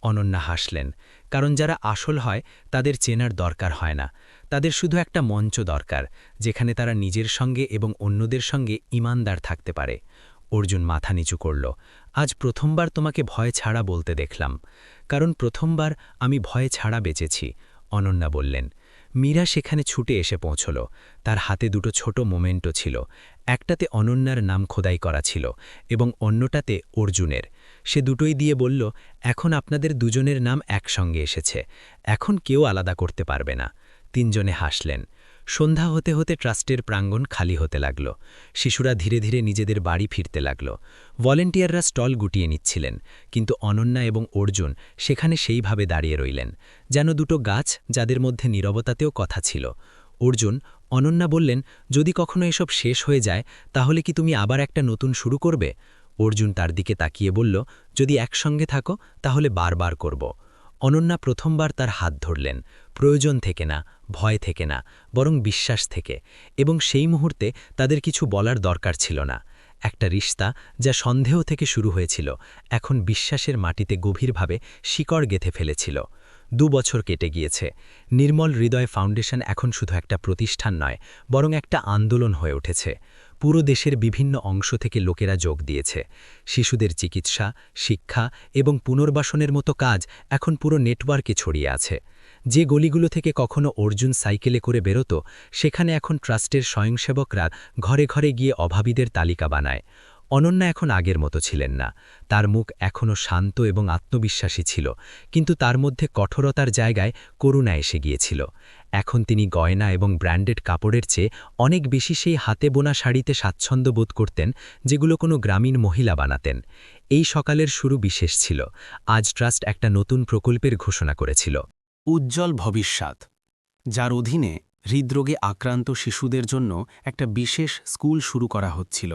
অনন্যা হাসলেন, কারণ যারা আসল হয় তাদের চেনার দরকার হয় না, তাদের শুধু একটা মঞ্চ দরকার যেখানে তারা নিজের সঙ্গে এবং অন্যদের সঙ্গে ইমানদার থাকতে পারে। অর্জুন মাথা নিচু করল, আজ প্রথমবার তোমাকে ভয় ছাড়া বলতে দেখলাম, কারণ প্রথমবার আমি ভয় ছাড়া বেঁচেছি, অনন্যা বললেন। মীরা সেখানে ছুটে এসে পৌঁছল। তার হাতে দুটো ছোট মোমেন্টো ছিল, একটাতে অনন্যার নাম খোদাই করা ছিল এবং অন্যটাতে অর্জুনের। সে দুটোই দিয়ে বলল, এখন আপনাদের দুজনের নাম একসঙ্গে এসেছে, এখন কেউ আলাদা করতে পারবে না। তিনজনে হাসলেন। সন্ধ্যা হতে হতে ট্রাস্টের প্রাঙ্গণ খালি হতে লাগল। শিশুরা ধীরে ধীরে নিজেদের বাড়ি ফিরতে লাগল। ভলেন্টিয়াররা স্টল গুটিয়ে নিচ্ছিলেন, কিন্তু অনন্যা এবং অর্জুন সেখানে সেইভাবে দাঁড়িয়ে রইলেন, যেন দুটো গাছ যাদের মধ্যে নীরবতাতেও কথা ছিল। অর্জুন, অনন্যা বললেন, যদি কখনো এসব শেষ হয়ে যায় তাহলে কি তুমি আবার একটা নতুন শুরু করবে? অর্জুন তার দিকে তাকিয়ে বলল, যদি একসঙ্গে থাকো তাহলে বারবার করব। অনন্যা প্রথমবার তার হাত ধরলেন, প্রয়োজন থেকে না, ভয় থেকে না, বরং বিশ্বাস থেকে, এবং সেই মুহূর্তে তাদের কিছু বলার দরকার ছিল না। একটা রিশতা যা সন্দেহ থেকে শুরু হয়েছিল এখন বিশ্বাসের মাটিতে গভীরভাবে শিকড় গেঁথে ফেলেছিল। 2 বছর কেটে গিয়েছে। নির্মল হৃদয় ফাউন্ডেশন এখন শুধু একটা প্রতিষ্ঠান নয়, বরং একটা আন্দোলন হয়ে উঠেছে। পুরো দেশের বিভিন্ন অংশ থেকে লোকেরা যোগ দিয়েছে। শিশুদের চিকিৎসা, শিক্ষা এবং পুনর্বাসনের মতো কাজ এখন পুরো নেটওয়ার্কে ছড়িয়ে আছে। যে গলিগুলো থেকে কখনো অর্জুন সাইকেলে করে বেরোত, সেখানে এখন ট্রাস্টের স্বয়ংসেবকরা ঘরে ঘরে গিয়ে অভাবীদের তালিকা বানায়। অনন্যা এখন আগের মতো ছিলেন না, তার মুখ এখনও শান্ত এবং আত্মবিশ্বাসী ছিল, কিন্তু তার মধ্যে কঠোরতার জায়গায় করুণা এসে গিয়েছিল। এখন তিনি গয়না এবং ব্র্যান্ডেড কাপড়ের চেয়ে অনেক বেশি সেই হাতে বোনা শাড়িতে স্বাচ্ছন্দ্য বোধ করতেন, যেগুলো কোনো গ্রামীণ মহিলা বানাতেন। এই সকালের শুরু বিশেষ ছিল। আজ ট্রাস্ট একটা নতুন প্রকল্পের ঘোষণা করেছিল, উজ্জ্বল ভবিষ্যৎ, যার অধীনে হৃদরোগে আক্রান্ত শিশুদের জন্য একটা বিশেষ স্কুল শুরু করা হচ্ছিল।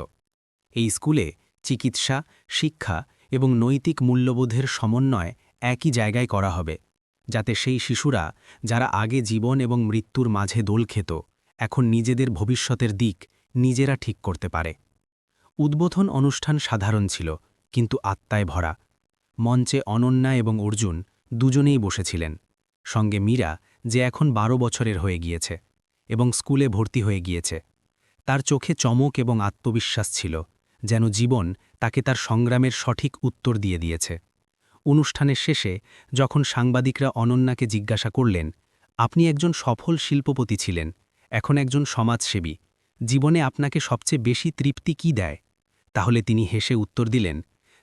এই স্কুলে চিকিৎসা, শিক্ষা এবং নৈতিক মূল্যবোধের সমন্বয় একই জায়গায় করা হবে, যাতে সেই শিশুরা যারা আগে জীবন এবং মৃত্যুর মাঝে দোল খেত, এখন নিজেদের ভবিষ্যতের দিক নিজেরা ঠিক করতে পারে। উদ্বোধন অনুষ্ঠান সাধারণ ছিল, কিন্তু আত্মায় ভরা। মঞ্চে অনন্যা এবং অর্জুন দুজনেই বসেছিলেন, সঙ্গে মীরা, যে এখন 12 বছরের হয়ে গিয়েছে এবং স্কুলে ভর্তি হয়ে গিয়েছে। তার চোখে চমক এবং আত্মবিশ্বাস ছিল, যেন জীবন তাকে তার সংগ্রামের সঠিক উত্তর দিয়ে দিয়েছে। অনুষ্ঠানের শেষে যখন সাংবাদিকরা অনন্যাকে জিজ্ঞাসা করলেন, আপনি একজন সফল শিল্পপতি ছিলেন, এখন একজন সমাজসেবী, জীবনে আপনাকে সবচেয়ে বেশি তৃপ্তি কী দেয়? তাহলে তিনি হেসে উত্তর দিলেন,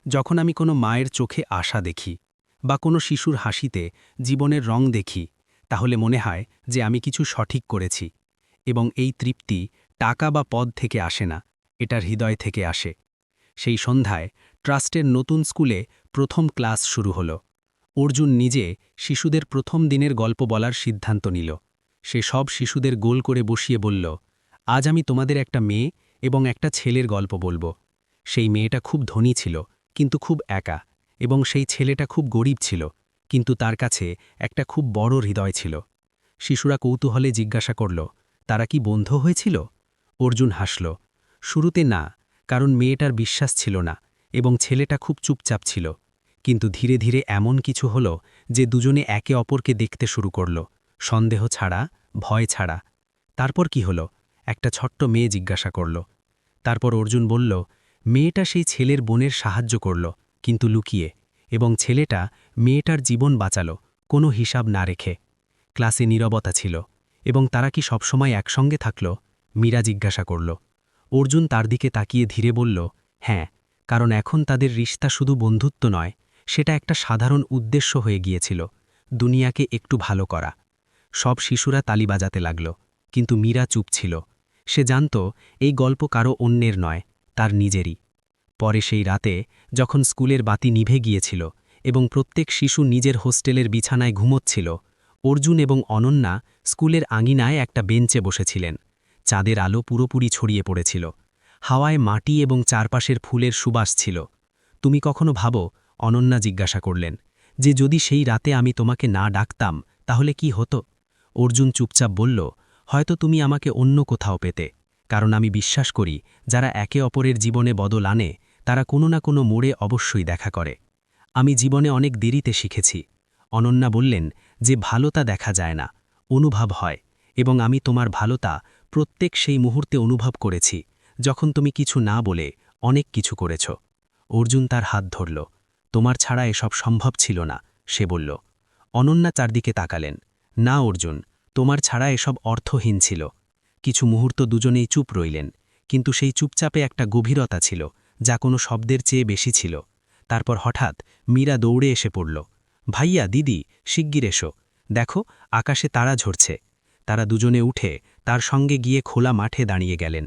যখন আমি কোনো মায়ের চোখে আশা দেখি বা কোনো শিশুর হাসিতে জীবনের রং দেখি, তাহলে মনে হয় যে আমি কিছু সঠিক করেছি। এবং এই তৃপ্তি টাকা বা পদ থেকে আসে না, এটার হৃদয় থেকে আসে। সেই সন্ধ্যায় ট্রাস্টের নতুন স্কুলে প্রথম ক্লাস শুরু হল। অর্জুন নিজে শিশুদের প্রথম দিনের গল্প বলার সিদ্ধান্ত নিল। সে সব শিশুদের গোল করে বসিয়ে বলল, আজ আমি তোমাদের একটা মেয়ে এবং একটা ছেলের গল্প বলবো। সেই মেয়েটা খুব ধনী ছিল, কিন্তু খুব একা, এবং সেই ছেলেটা খুব গরিব ছিল, কিন্তু তার কাছে একটা খুব বড় হৃদয় ছিল। শিশুরা কৌতূহলে জিজ্ঞাসা করল, তারা কি বন্ধু হয়েছিল? অর্জুন হাসল, শুরুতে না, কারণ মেয়েটার বিশ্বাস ছিল না এবং ছেলেটা খুব চুপচাপ ছিল। কিন্তু ধীরে ধীরে এমন কিছু হল যে দুজনে একে অপরকে দেখতে শুরু করল, সন্দেহ ছাড়া, ভয় ছাড়া। তারপর কি হল? একটা ছোট্ট মেয়ে জিজ্ঞাসা করল। তারপর অর্জুন বলল, মেয়েটা সেই ছেলের বোনের সাহায্য করল, কিন্তু লুকিয়ে, এবং ছেলেটা মেয়েটার জীবন বাঁচাল, কোনো হিসাব না রেখে। ক্লাসে নীরবতা ছিল, এবং তারা কি সবসময় একসঙ্গে থাকল? মীরা জিজ্ঞাসা করল। অর্জুন তার দিকে তাকিয়ে ধীরে বলল, হ্যাঁ, কারণ এখন তাদের রিশতা শুধু বন্ধুত্ব নয়, সেটা একটা সাধারণ উদ্দেশ্য হয়ে গিয়েছিল, দুনিয়াকে একটু ভালো করা। সব শিশুরা তালি বাজাতে লাগল, কিন্তু মীরা চুপ ছিল। সে জানত এই গল্প কারো অন্যের নয়, তার নিজেরই। পরে সেই রাতে, যখন স্কুলের বাতি নিভে গিয়েছিল এবং প্রত্যেক শিশু নিজের হোস্টেলের বিছানায় ঘুমোচ্ছিল, অর্জুন এবং অনন্যা স্কুলের আঙিনায় একটা বেঞ্চে বসেছিলেন। চাঁদের আলো পুরোপুরি ছড়িয়ে পড়েছিল। হাওয়ায় মাটি এবং চারপাশের ফুলের সুবাস ছিল। তুমি কখনো ভাবো, অনন্যা জিজ্ঞাসা করলেন, যে যদি সেই রাতে আমি তোমাকে না ডাকতাম তাহলে কি হতো? অর্জুন চুপচাপ বলল, হয়তো তুমি আমাকে অন্য কোথাও পেতে, কারণ আমি বিশ্বাস করি যারা একে অপরের জীবনে বদল আনে তারা কোনো না কোনো মোড়ে অবশ্যই দেখা করে। আমি জীবনে অনেক দেরিতে শিখেছি। অনন্যা বললেন, যে ভালোতা দেখা যায় না, অনুভব হয়, এবং আমি তোমার ভালোতা প্রত্যেক সেই মুহূর্তে অনুভব করেছি যখন তুমি কিছু না বলে অনেক কিছু করেছ। অর্জুন তার হাত ধরল। তোমার ছাড়া এসব সম্ভব ছিল না, সে বলল। অনন্যা চারদিকে তাকালেন। না অর্জুন, তোমার ছাড়া এসব অর্থহীন ছিল। কিছু মুহূর্ত দুজনেই চুপ রইলেন, কিন্তু সেই চুপচাপে একটা গভীরতা ছিল যা কোনো শব্দের চেয়ে বেশি ছিল। তারপর হঠাৎ মীরা দৌড়ে এসে পড়ল। ভাইয়া, দিদি, শিগগির এসো, দেখো আকাশে তারা ঝরছে। তারা দুজনে উঠে তার সঙ্গে গিয়ে খোলা মাঠে দাঁড়িয়ে গেলেন।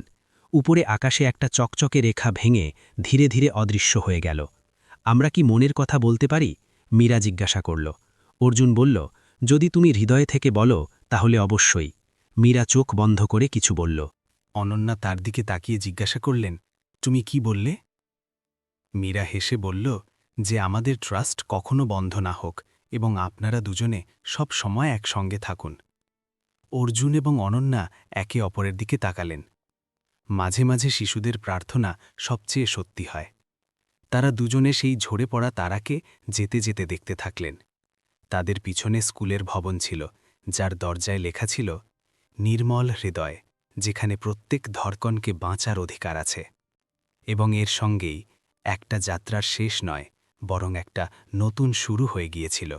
উপরে আকাশে একটা চকচকে রেখা ভেঙে ধীরে ধীরে অদৃশ্য হয়ে গেল। আমরা কি মনের কথা বলতে পারি? মীরা জিজ্ঞাসা করল। অর্জুন বলল, যদি তুমি হৃদয়ে থেকে বলো তাহলে অবশ্যই। মীরা চোখ বন্ধ করে কিছু বলল। অনন্যা তার দিকে তাকিয়ে জিজ্ঞাসা করলেন, তুমি কি বললে? মীরা হেসে বলল, যে আমাদের ট্রাস্ট কখনো বন্ধ না হোক এবং আপনারা দুজনে সব সময় একসঙ্গে থাকুন। অর্জুন এবং অনন্যা একে অপরের দিকে তাকালেন। মাঝে মাঝে শিশুদের প্রার্থনা সবচেয়ে সত্যি হয়। তারা দুজনে সেই ঝরে পড়া তারাকে যেতে যেতে দেখতে থাকলেন। তাদের পিছনে স্কুলের ভবন ছিল, যার দরজায় লেখা ছিল, নির্মল হৃদয়, যেখানে প্রত্যেক ধড়কনকে বাঁচার অধিকার আছে। এবং এর সঙ্গেই একটা যাত্রার শেষ নয়, বরং একটা নতুন শুরু হয়ে গিয়েছিল।